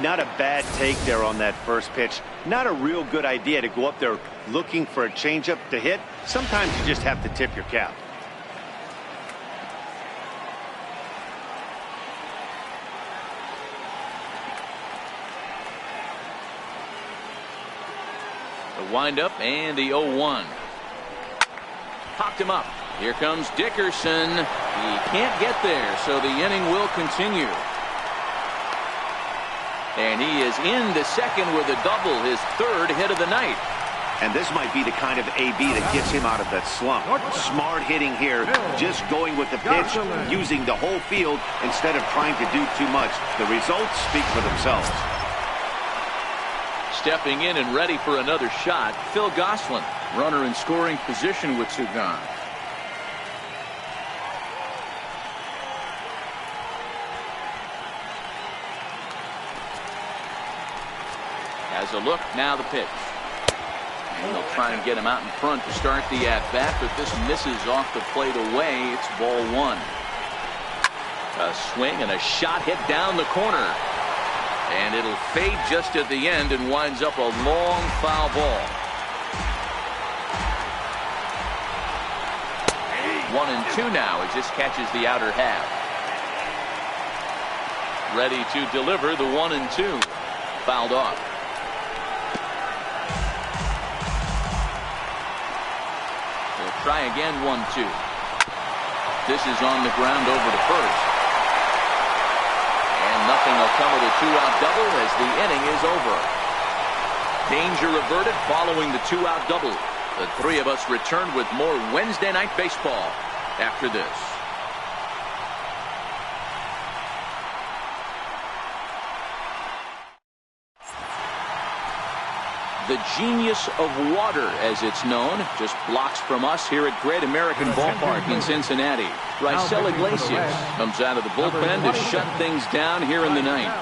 Not a bad take there on that first pitch. Not a real good idea to go up there looking for a changeup to hit. Sometimes you just have to tip your cap. The windup and the 0-1. Popped him up. Here comes Dickerson. He can't get there, so the inning will continue. And he is in the second with a double, his 3rd hit of the night. And this might be the kind of AB that gets him out of that slump. Smart hitting here, just going with the pitch, using the whole field instead of trying to do too much. The results speak for themselves. Stepping in and ready for another shot, Phil Gosselin, runner in scoring position with 2 gone. Has a look, now the pitch. And they'll try and get him out in front to start the at-bat, but this misses off the plate away. It's ball 1. A swing and a shot hit down the corner. And it'll fade just at the end and winds up a long foul ball. 1-2 now. It just catches the outer half. Ready to deliver the 1-2. Fouled off. They'll try again. 1-2. This is on the ground over to first. Nothing will come of the 2-out double as the inning is over. Danger averted following the 2-out double. The 3 of us return with more Wednesday Night Baseball after this. The genius of water, as it's known, just blocks from us here at Great American Ballpark in Cincinnati. Raisel Iglesias comes out of the bullpen to shut things down here in the 9th.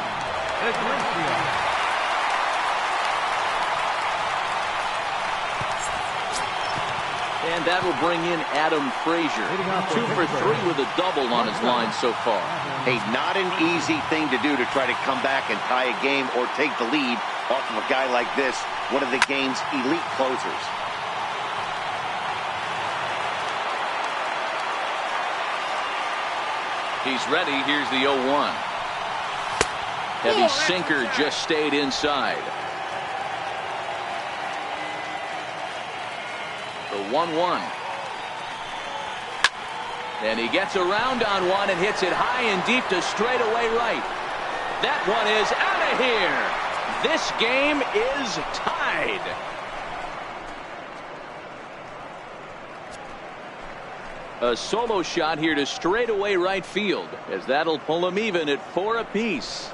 And that will bring in Adam Frazier. 2 for 3 with a double on his line so far. Hey, not an easy thing to do to try to come back and tie a game or take the lead off of a guy like this, one of the game's elite closers. He's ready. Here's the 0-1. Heavy sinker just stayed inside. 1-1. And he gets around on one and hits it high and deep to straightaway right. That one is out of here. This game is tied. A solo shot here to straightaway right field, as that'll pull them even at 4 apiece.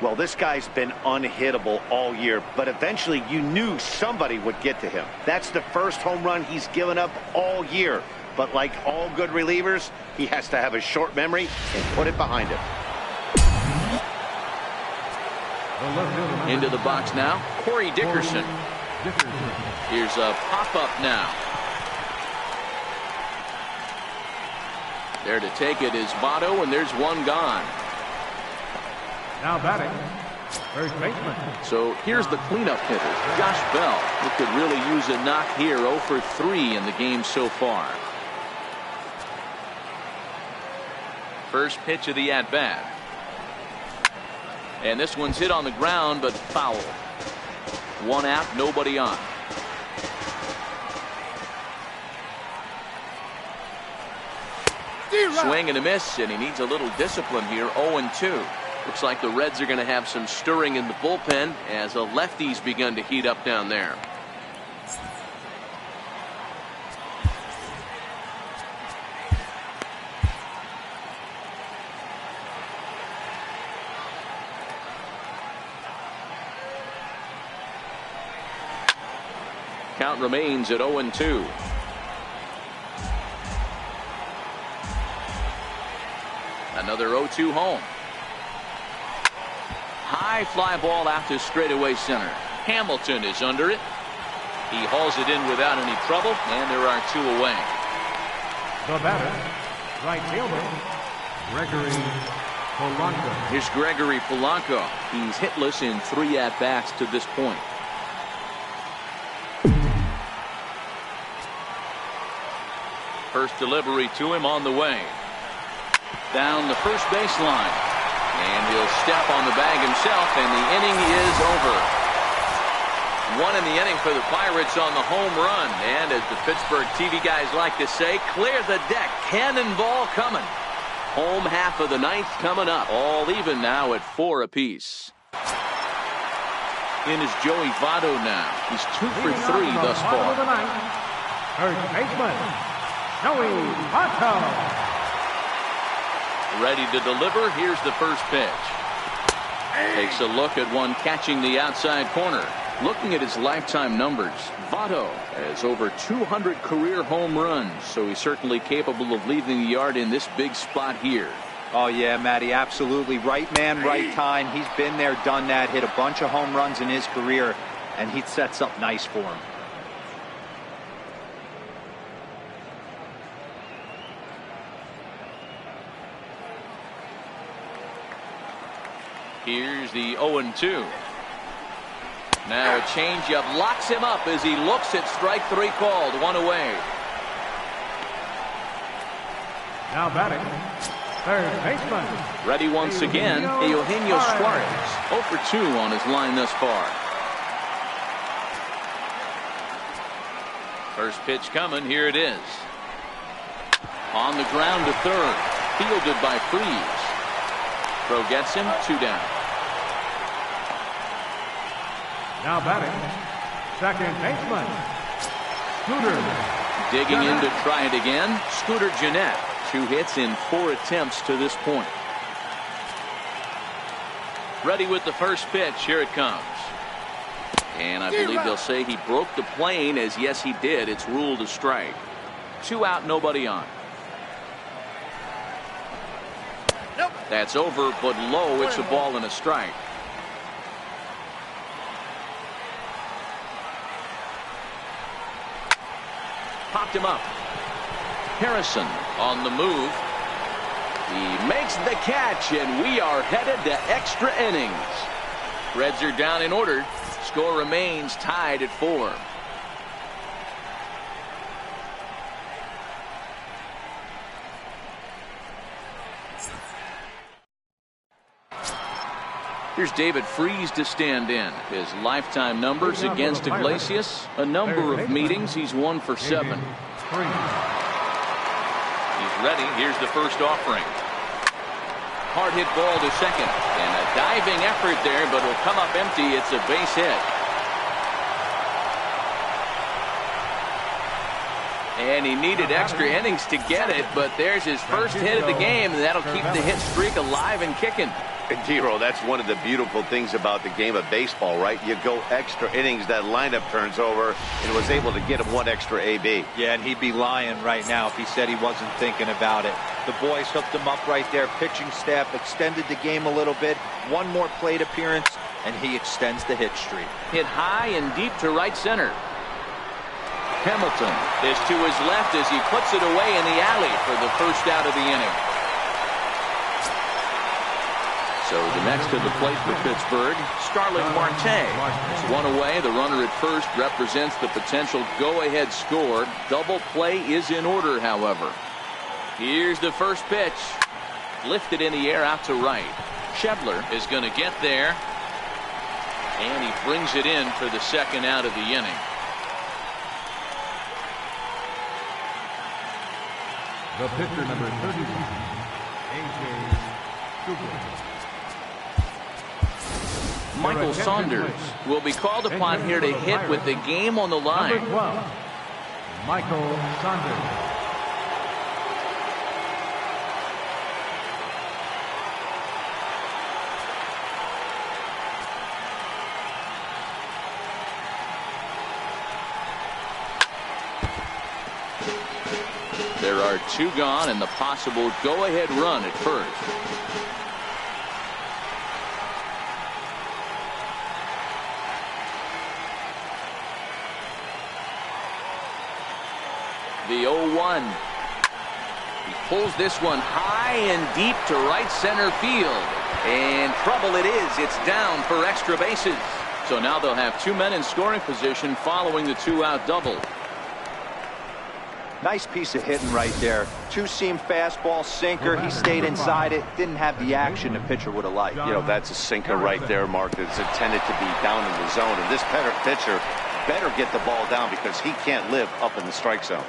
Well, this guy's been unhittable all year, but eventually you knew somebody would get to him. That's the first home run he's given up all year. But like all good relievers, he has to have a short memory and put it behind him. Into the box now, Corey Dickerson. Here's a pop-up now. There to take it is Votto, and there's one gone. Now batting, first baseman. So here's the cleanup hitter, Josh Bell, who could really use a knock here. 0 for 3 in the game so far. First pitch of the at-bat. And this one's hit on the ground, but foul. One out, nobody on. Swing and a miss, and he needs a little discipline here. 0-2. Looks like the Reds are going to have some stirring in the bullpen as the lefties begun to heat up down there. Count remains at 0-2. Another 0-2 home. High fly ball out to straightaway center. Hamilton is under it. He hauls it in without any trouble, and there are 2 away. The batter, right fielder, Gregory Polanco. Here's Gregory Polanco. He's hitless in 3 at-bats to this point. First delivery to him on the way. Down the first baseline. And he'll step on the bag himself, and the inning is over. 1 in the inning for the Pirates on the home run. And as the Pittsburgh TV guys like to say, clear the deck. Cannonball coming. Home half of the 9th coming up. All even now at 4 apiece. In is Joey Votto now. He's 2 for 3 thus far. First baseman, Joey Votto. Ready to deliver. Here's the first pitch. Takes a look at one catching the outside corner. Looking at his lifetime numbers, Votto has over 200 career home runs, so he's certainly capable of leaving the yard in this big spot here. Oh yeah, Matty, absolutely. Right man, right time. He's been there, done that, hit a bunch of home runs in his career, and he'd set something nice for him. Here's the 0-2. Now a changeup locks him up as he looks at strike 3 called. 1 away. Now batting, third baseman. Ready once again, Eugenio Suarez. 0 for 2 on his line thus far. First pitch coming. Here it is. On the ground to third. Fielded by Freese. Throw gets him. 2 down. Now batting, second baseman, Scooter. Digging in to try it again, Scooter Gennett. 2 hits in 4 attempts to this point. Ready with the first pitch. Here it comes. And I believe they'll say he broke the plane, as yes he did. It's ruled a strike. 2 out, nobody on. Nope. That's over, but low. It's a ball and a strike. Popped him up. Harrison on the move. He makes the catch, and we are headed to extra innings. Reds are down in order. Score remains tied at 4. Here's David Freese to stand in. His lifetime numbers against Iglesias, a number of meetings. He's 1 for 7. He's ready. Here's the first offering. Hard hit ball to second. And a diving effort there, but it'll come up empty. It's a base hit. And he needed extra innings to get it, but there's his first hit of the game, and that'll keep the hit streak alive and kicking. And Giro, that's one of the beautiful things about the game of baseball, right? You go extra innings, that lineup turns over, and was able to get him 1 extra AB. Yeah, and he'd be lying right now if he said he wasn't thinking about it. The boys hooked him up right there. Pitching staff extended the game a little bit. 1 more plate appearance, and he extends the hit streak. Hit high and deep to right center. Hamilton is to his left as he puts it away in the alley for the first out of the inning. So the next to the plate for Pittsburgh, Starling Marte. It's 1 away. The runner at first represents the potential go-ahead score. Double play is in order, however. Here's the first pitch. Lifted in the air out to right. Schebler is going to get there. And he brings it in for the second out of the inning. The pitcher, number 31, A.J. Cooper. Michael Saunders will be called upon here to hit with the game on the line. Number 12, Michael Saunders. There are 2 gone and the possible go-ahead run at first. The 0-1. He pulls this one high and deep to right center field. And trouble it is. It's down for extra bases. So now they'll have 2 men in scoring position following the 2-out double. Nice piece of hitting right there. 2-seam fastball, sinker. He stayed inside it. Didn't have the action the pitcher would have liked. You know, that's a sinker right there, Mark. It's intended to be down in the zone. And this pitcher better get the ball down because he can't live up in the strike zone.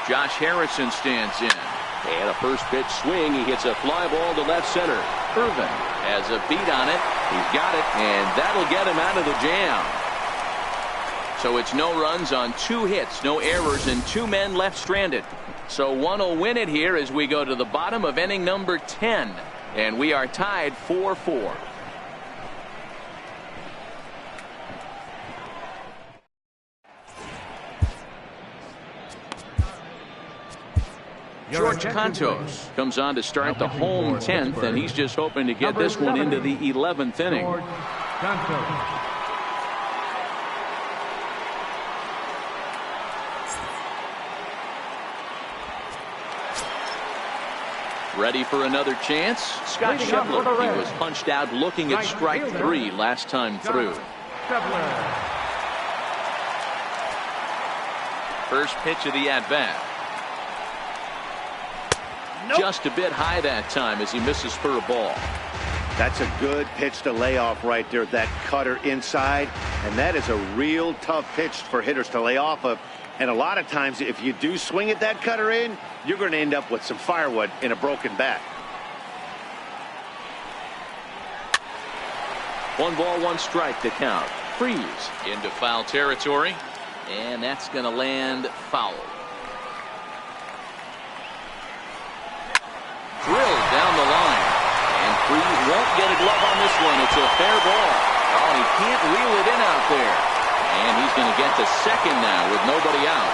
Josh Harrison stands in. And a first pitch swing. He hits a fly ball to left center. Irvin has a beat on it. He's got it, and that'll get him out of the jam. So it's no runs on 2 hits, no errors, and 2 men left stranded. So one will win it here as we go to the bottom of inning number 10. And we are tied 4-4. George Cantos comes on to start the home 10th, and he's just hoping to get this one into the 11th inning. Ready for another chance? Scott Schebler. He was punched out looking at strike 3 last time through. First pitch of the at-bat. Just a bit high that time as he misses for a ball. That's a good pitch to lay off right there. That cutter inside. And that is a real tough pitch for hitters to lay off of. And a lot of times if you do swing at that cutter in, you're going to end up with some firewood in a broken bat. 1 ball, 1 strike to count. Freeze into foul territory. And that's going to land foul. Drilled down the line. And Freeze won't get a glove on this one. It's a fair ball. Oh, and he can't reel it in out there. And he's going to get to second now with nobody out.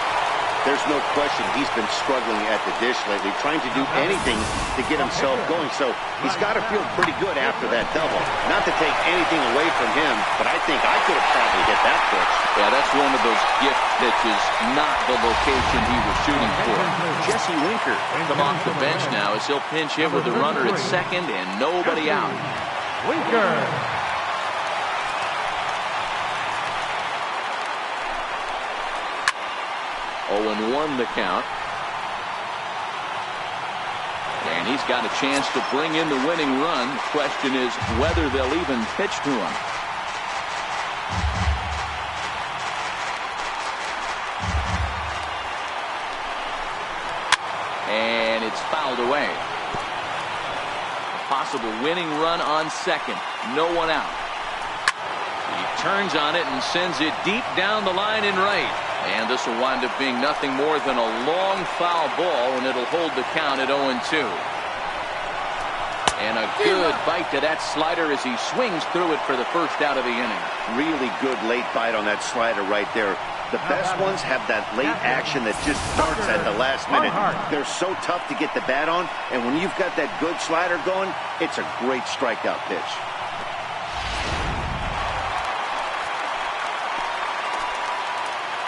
There's no question he's been struggling at the dish lately, trying to do anything to get himself going. So he's got to feel pretty good after that double. Not to take anything away from him, but I think I could have probably hit that pitch. Yeah, that's one of those gift pitches, not the location he was shooting for. Jesse Winker come off the bench now as he'll pinch hit with the runner at second and nobody out. Winker. 0-1 the count. And he's got a chance to bring in the winning run. The question is whether they'll even pitch to him. And it's fouled away. A possible winning run on second. No one out. He turns on it and sends it deep down the line in right. And this will wind up being nothing more than a long foul ball, and it'll hold the count at 0-2. And a good bite to that slider as he swings through it for the first out of the inning. Really good late bite on that slider right there. The best ones have that late action that just starts at the last minute. They're so tough to get the bat on, and when you've got that good slider going, it's a great strikeout pitch.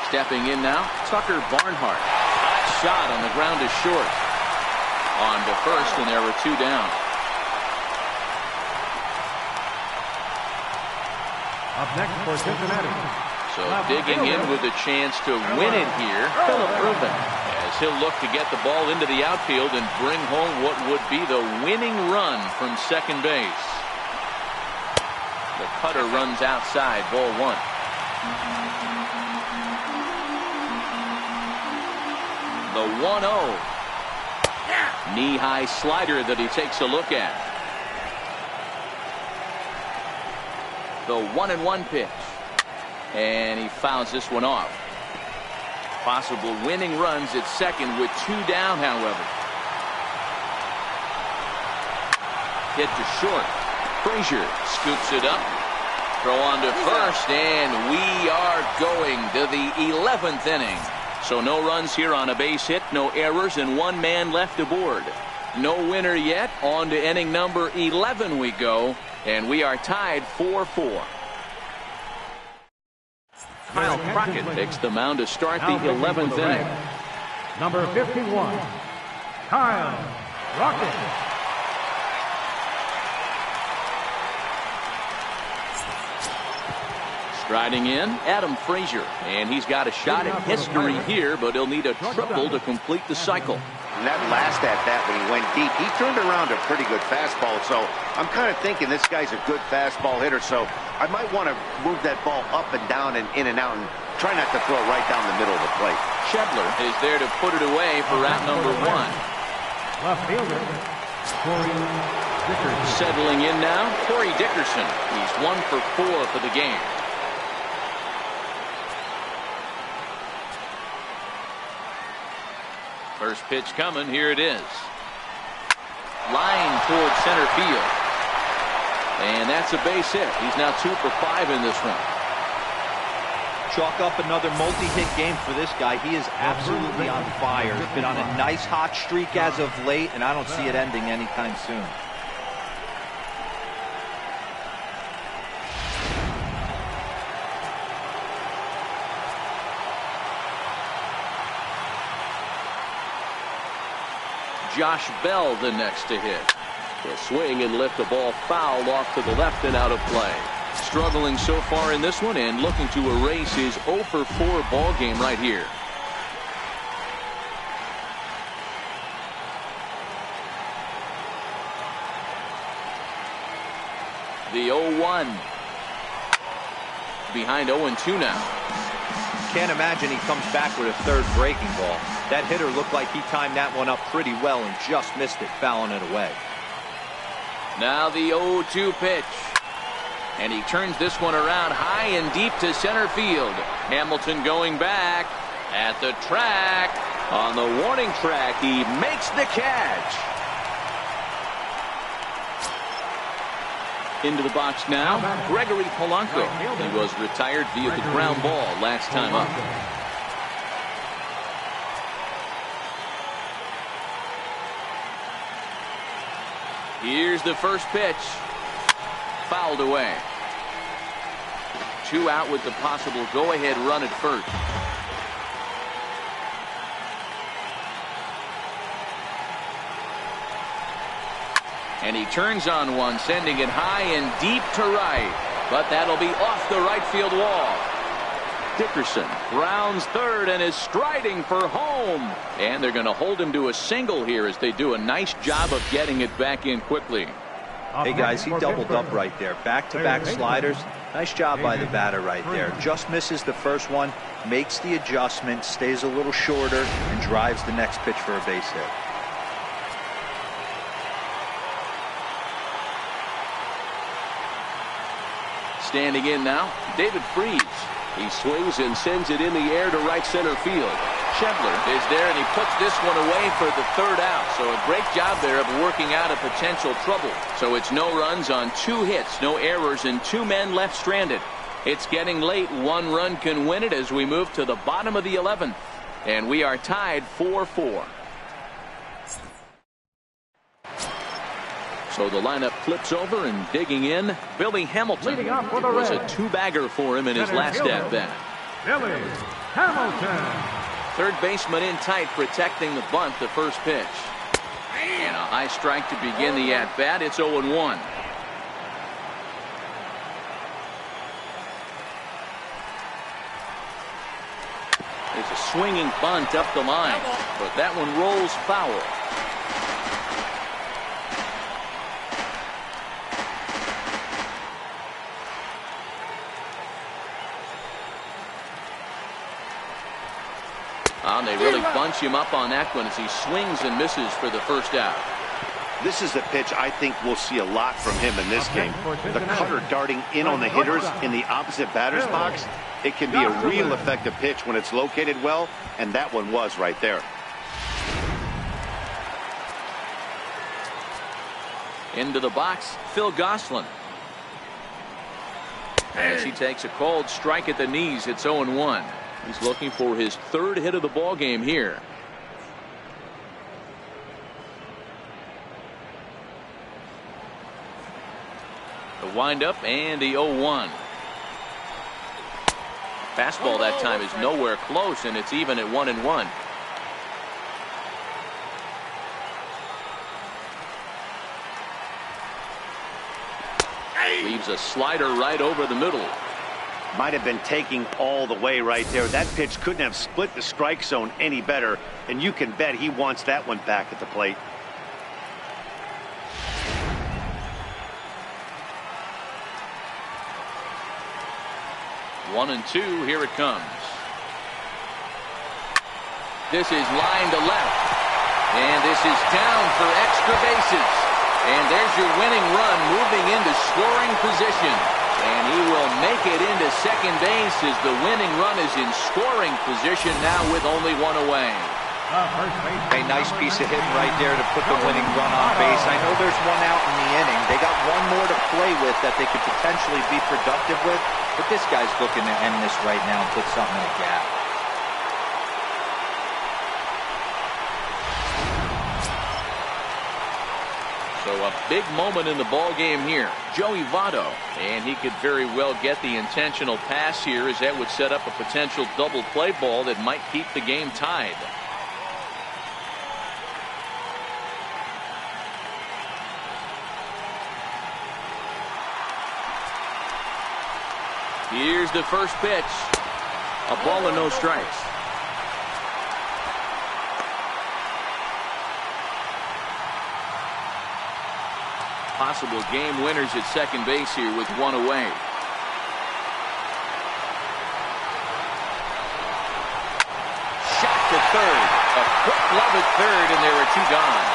Stepping in now, Tucker Barnhart. Hot shot on the ground is short. On to first, and there were 2 down. Up next for Cincinnati. So digging in with a chance to win it here, Philip Rubin, as he'll look to get the ball into the outfield and bring home what would be the winning run from second base. The cutter runs outside, ball 1. The 1-0. Knee-high slider that he takes a look at. The 1-1 pitch. And he fouls this one off. Possible winning runs at second with 2 down, however. Hit to short. Frazier scoops it up. Throw on to first, and we are going to the 11th inning. So no runs here on a base hit, no errors, and 1 man left aboard. No winner yet. On to inning number 11 we go, and we are tied 4-4. Kyle Crockett takes the mound to start the 11th inning. Number 51, Kyle Crockett. Striding in, Adam Frazier, and he's got a shot at history here, but he'll need a triple to complete the cycle. And that last at-bat when he went deep, he turned around a pretty good fastball, so I'm kind of thinking this guy's a good fastball hitter, so I might want to move that ball up and down and in and out and try not to throw it right down the middle of the plate. Shedler is there to put it away for out number 1. Left fielder, Corey Dickerson. Settling in now, Corey Dickerson. He's 1 for 4 for the game. First pitch coming. Here it is. Line towards center field. And that's a base hit. He's now 2 for 5 in this one. Chalk up another multi-hit game for this guy. He is absolutely on fire. He's been on a nice hot streak as of late, and I don't see it ending anytime soon. Josh Bell the next to hit. He'll swing and lift the ball foul off to the left and out of play. Struggling so far in this one and looking to erase his 0 for 4 ball game right here. The 0-1. Behind 0-2 now. Can't imagine he comes back with a third breaking ball. That hitter looked like he timed that one up pretty well and just missed it, fouling it away. Now the 0-2 pitch. And he turns this one around high and deep to center field. Hamilton going back at the track. On the warning track, he makes the catch. Into the box now, Gregory Polanco. He was retired via the ground ball last time up. Here's the first pitch. Fouled away. 2 out with the possible go-ahead run at first. And he turns on one, sending it high and deep to right. But that'll be off the right field wall. Dickerson rounds third and is striding for home. And they're going to hold him to a single here as they do a nice job of getting it back in quickly. Hey guys, he doubled up right there. Back-to-back sliders. Nice job by the batter right there. Just misses the first one, makes the adjustment, stays a little shorter, and drives the next pitch for a base hit. Standing in now, David Freese. He swings and sends it in the air to right center field. Schebler is there, and he puts this one away for the third out. So a great job there of working out a potential trouble. So it's no runs on 2 hits, no errors, and 2 men left stranded. It's getting late. 1 run can win it as we move to the bottom of the 11th. And we are tied 4-4. So the lineup flips over, and digging in, Billy Hamilton. It was a 2-bagger for him in his last at-bat. Billy Hamilton. Third baseman in tight, protecting the bunt, the first pitch. And a high strike to begin the at-bat. It's 0-1. There's a swinging bunt up the line, but that one rolls foul. They really bunch him up on that one as he swings and misses for the first out. This is a pitch I think we'll see a lot from him in this game. The cutter darting in on the hitters in the opposite batter's box. It can be a real effective pitch when it's located well, and that one was right there. Into the box, Phil Gosselin. As he takes a cold strike at the knees, it's 0-1. He's looking for his 3rd hit of the ball game here. The windup and the 0-1. Fastball that time is nowhere close, and it's even at 1-1. Leaves a slider right over the middle. Might have been taking all the way right there. That pitch couldn't have split the strike zone any better, and you can bet he wants that one back at the plate. One and two, here it comes. This is line to left, and this is down for extra bases. And there's your winning run, moving into scoring position. And he will make it into second base as the winning run is in scoring position now with only 1 away. A nice piece of hitting right there to put the winning run on base. I know there's 1 out in the inning. They got 1 more to play with that they could potentially be productive with. But this guy's looking to end this right now and put something in the gap. So a big moment in the ball game here. Joey Votto, and he could very well get the intentional pass here, as that would set up a potential double play ball that might keep the game tied. Here's the first pitch. A ball and no strikes. Possible game winners at second base here with 1 away. Shot to third. A quick glove at third, and there are 2 gone.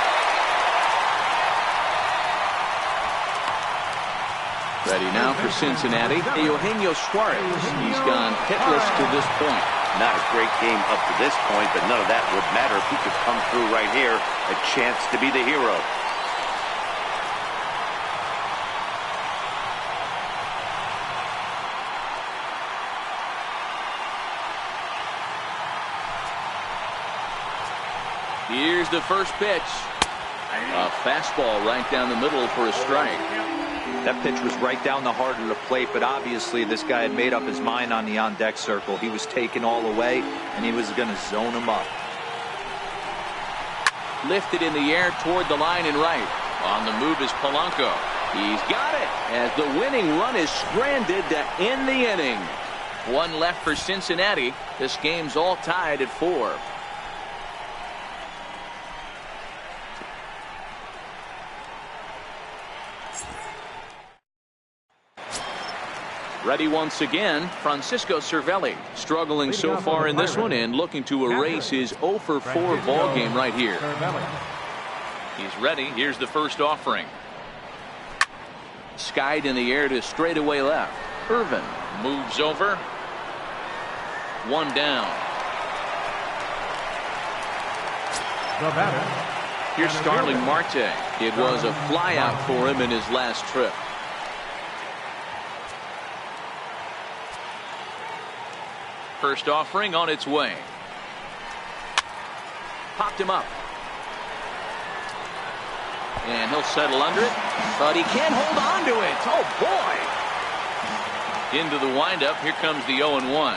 Ready now for Cincinnati, Eugenio Suarez. He's gone hitless to this point. Not a great game up to this point, but none of that would matter if he could come through right here. A chance to be the hero. Here's the first pitch. A fastball right down the middle for a strike. That pitch was right down the heart of the plate, but obviously this guy had made up his mind on the on-deck circle. He was taken all the way, and he was going to zone him up. Lifted in the air toward the line and right. On the move is Polanco. He's got it as the winning run is stranded to end the inning. One left for Cincinnati. This game's all tied at 4. Ready once again, Francisco Cervelli, struggling so far in this one and looking to erase his 0 for 4 ball game right here. He's ready. Here's the first offering. Skied in the air to straightaway left. Irvin moves over. One down. Here's Starling Marte. It was a flyout for him in his last trip. First offering on its way. Popped him up. And he'll settle under it, but he can't hold on to it. Oh, boy. Into the windup. Here comes the 0-1.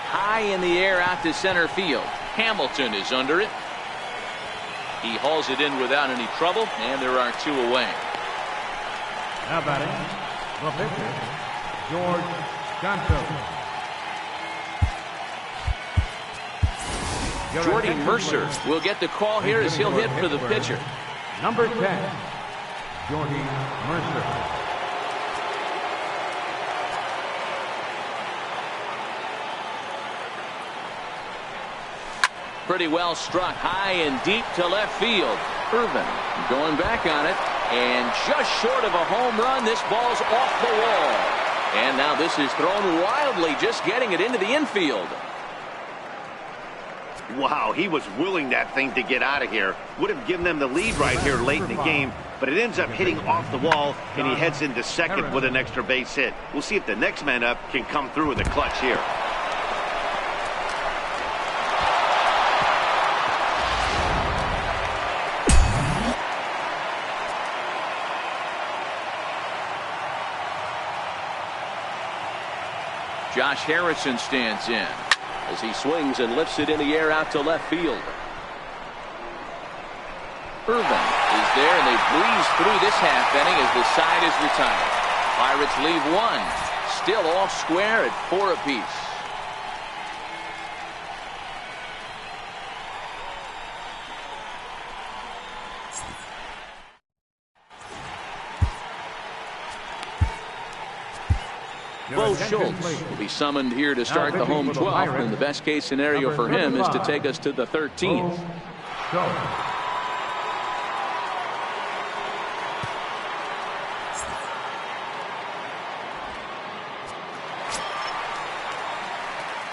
High in the air out to center field. Hamilton is under it. He hauls it in without any trouble, and there are 2 away. Now batting, the pitcher, George Ganto. Jordy Mercer will get the call here as he'll hit for the pitcher. Number 10, Jordy Mercer. Pretty well struck high and deep to left field. Irvin going back on it, and just short of a home run. This ball's off the wall. And now this is thrown wildly, just getting it into the infield. Wow, he was willing that thing to get out of here. Would have given them the lead right here late in the game, but it ends up hitting off the wall, and he heads into second with an extra base hit. We'll see if the next man up can come through in the clutch here. Josh Harrison stands in as he swings and lifts it in the air out to left field. Irvin is there, and they breeze through this half inning as the side is retired. Pirates leave 1. Still all square at 4 apiece. Bo Schultz will be summoned here to start the home 12th, and the best case scenario for him is to take us to the 13th.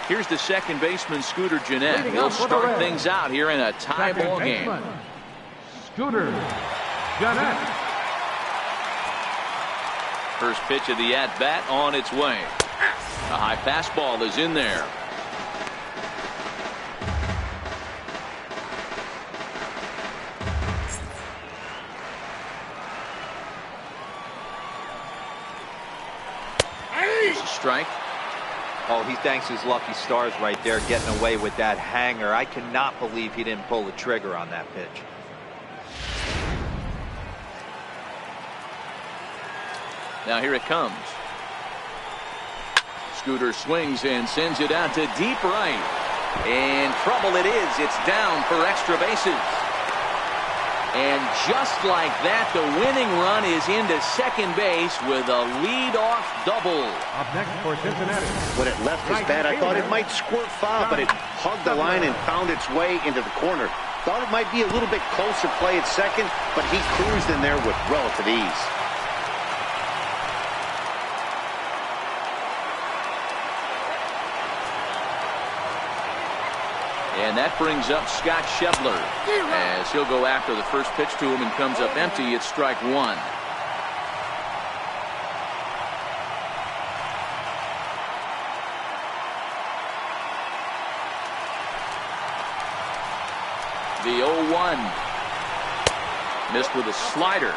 Here's the second baseman, Scooter Gennett. He'll start things out here in a tie ball game. Scooter Gennett. First pitch of the at-bat on its way. A high fastball is in there. There's a strike. Oh, he thanks his lucky stars right there, getting away with that hanger. I cannot believe he didn't pull the trigger on that pitch. Now here it comes. Scooter swings and sends it out to deep right. And trouble it is. It's down for extra bases. And just like that, the winning run is into second base with a leadoff double. Up next for Cincinnati. When it left his bat, I thought it might squirt foul, but it hugged the line and found its way into the corner. Thought it might be a little bit closer play at second, but he cruised in there with relative ease. And that brings up Scott Schebler as he'll go after the first pitch to him and comes up empty. It's strike 1. The 0-1. Missed with a slider.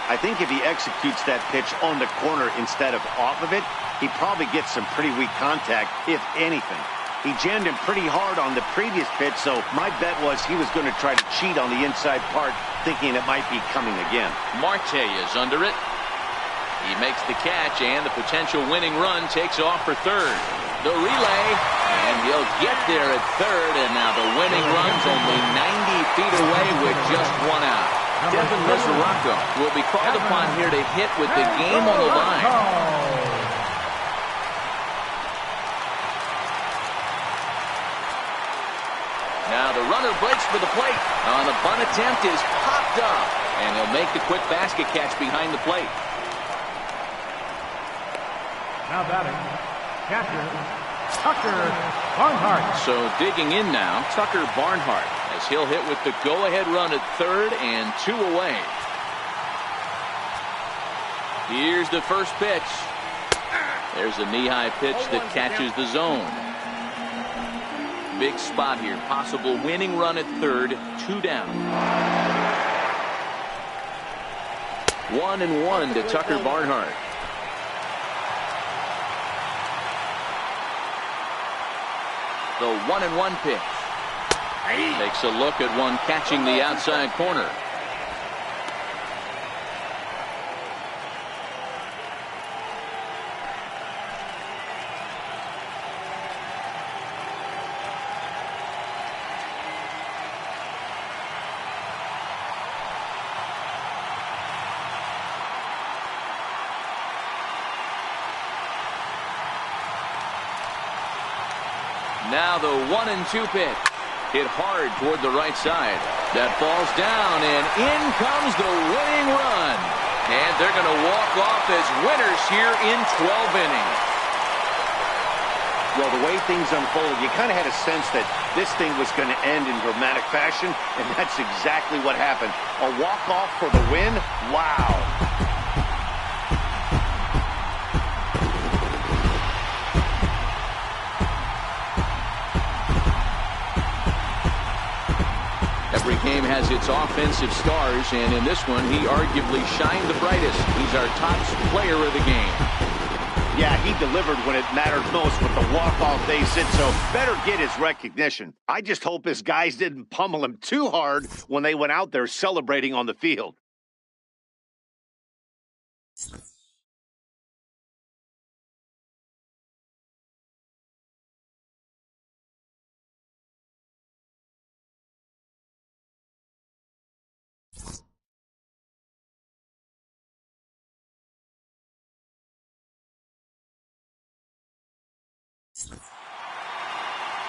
I think if he executes that pitch on the corner instead of off of it, he probably gets some pretty weak contact, if anything. He jammed him pretty hard on the previous pitch, so my bet was he was going to try to cheat on the inside part, thinking it might be coming again. Marte is under it. He makes the catch, and the potential winning run takes off for third. The relay, and he'll get there at third, and now the winning run's only 90 feet away with just one out. Devin Mesoraco will be called upon here to hit with the game on the line. Now the runner breaks for the plate. On the bunt attempt is popped up, and he'll make the quick basket catch behind the plate. Now batting, catcher, Tucker Barnhart. So digging in now, Tucker Barnhart, as he'll hit with the go-ahead run at third and 2 away. Here's the first pitch. There's a knee-high pitch that catches the zone. Big spot here. Possible winning run at third, 2 down. 1-1 to Tucker Barnhart. The 1-1 pitch. Takes a look at one catching the outside corner. Now the 1-2 pitch. Hit hard toward the right side. That falls down, and in comes the winning run. And they're going to walk off as winners here in 12 innings. Well, the way things unfolded, you kind of had a sense that this thing was going to end in dramatic fashion, and that's exactly what happened. A walk-off for the win? Wow. Every game has its offensive stars, and in this one, he arguably shined the brightest. He's our top player of the game. Yeah, he delivered when it mattered most with the walk-off base hit, so better get his recognition. I just hope his guys didn't pummel him too hard when they went out there celebrating on the field.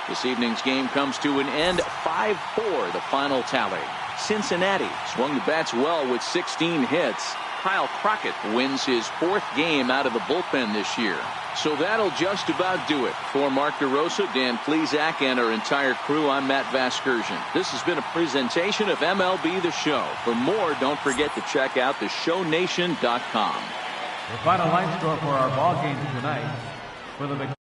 This evening's game comes to an end. 5-4, the final tally. Cincinnati swung the bats well with 16 hits. Kyle Crockett wins his 4th game out of the bullpen this year. So that'll just about do it. For Mark DeRosa, Dan Plesac, and our entire crew, I'm Matt Vasgersian. This has been a presentation of MLB The Show. For more, don't forget to check out theshownation.com. The final line score for our ball game tonight. For the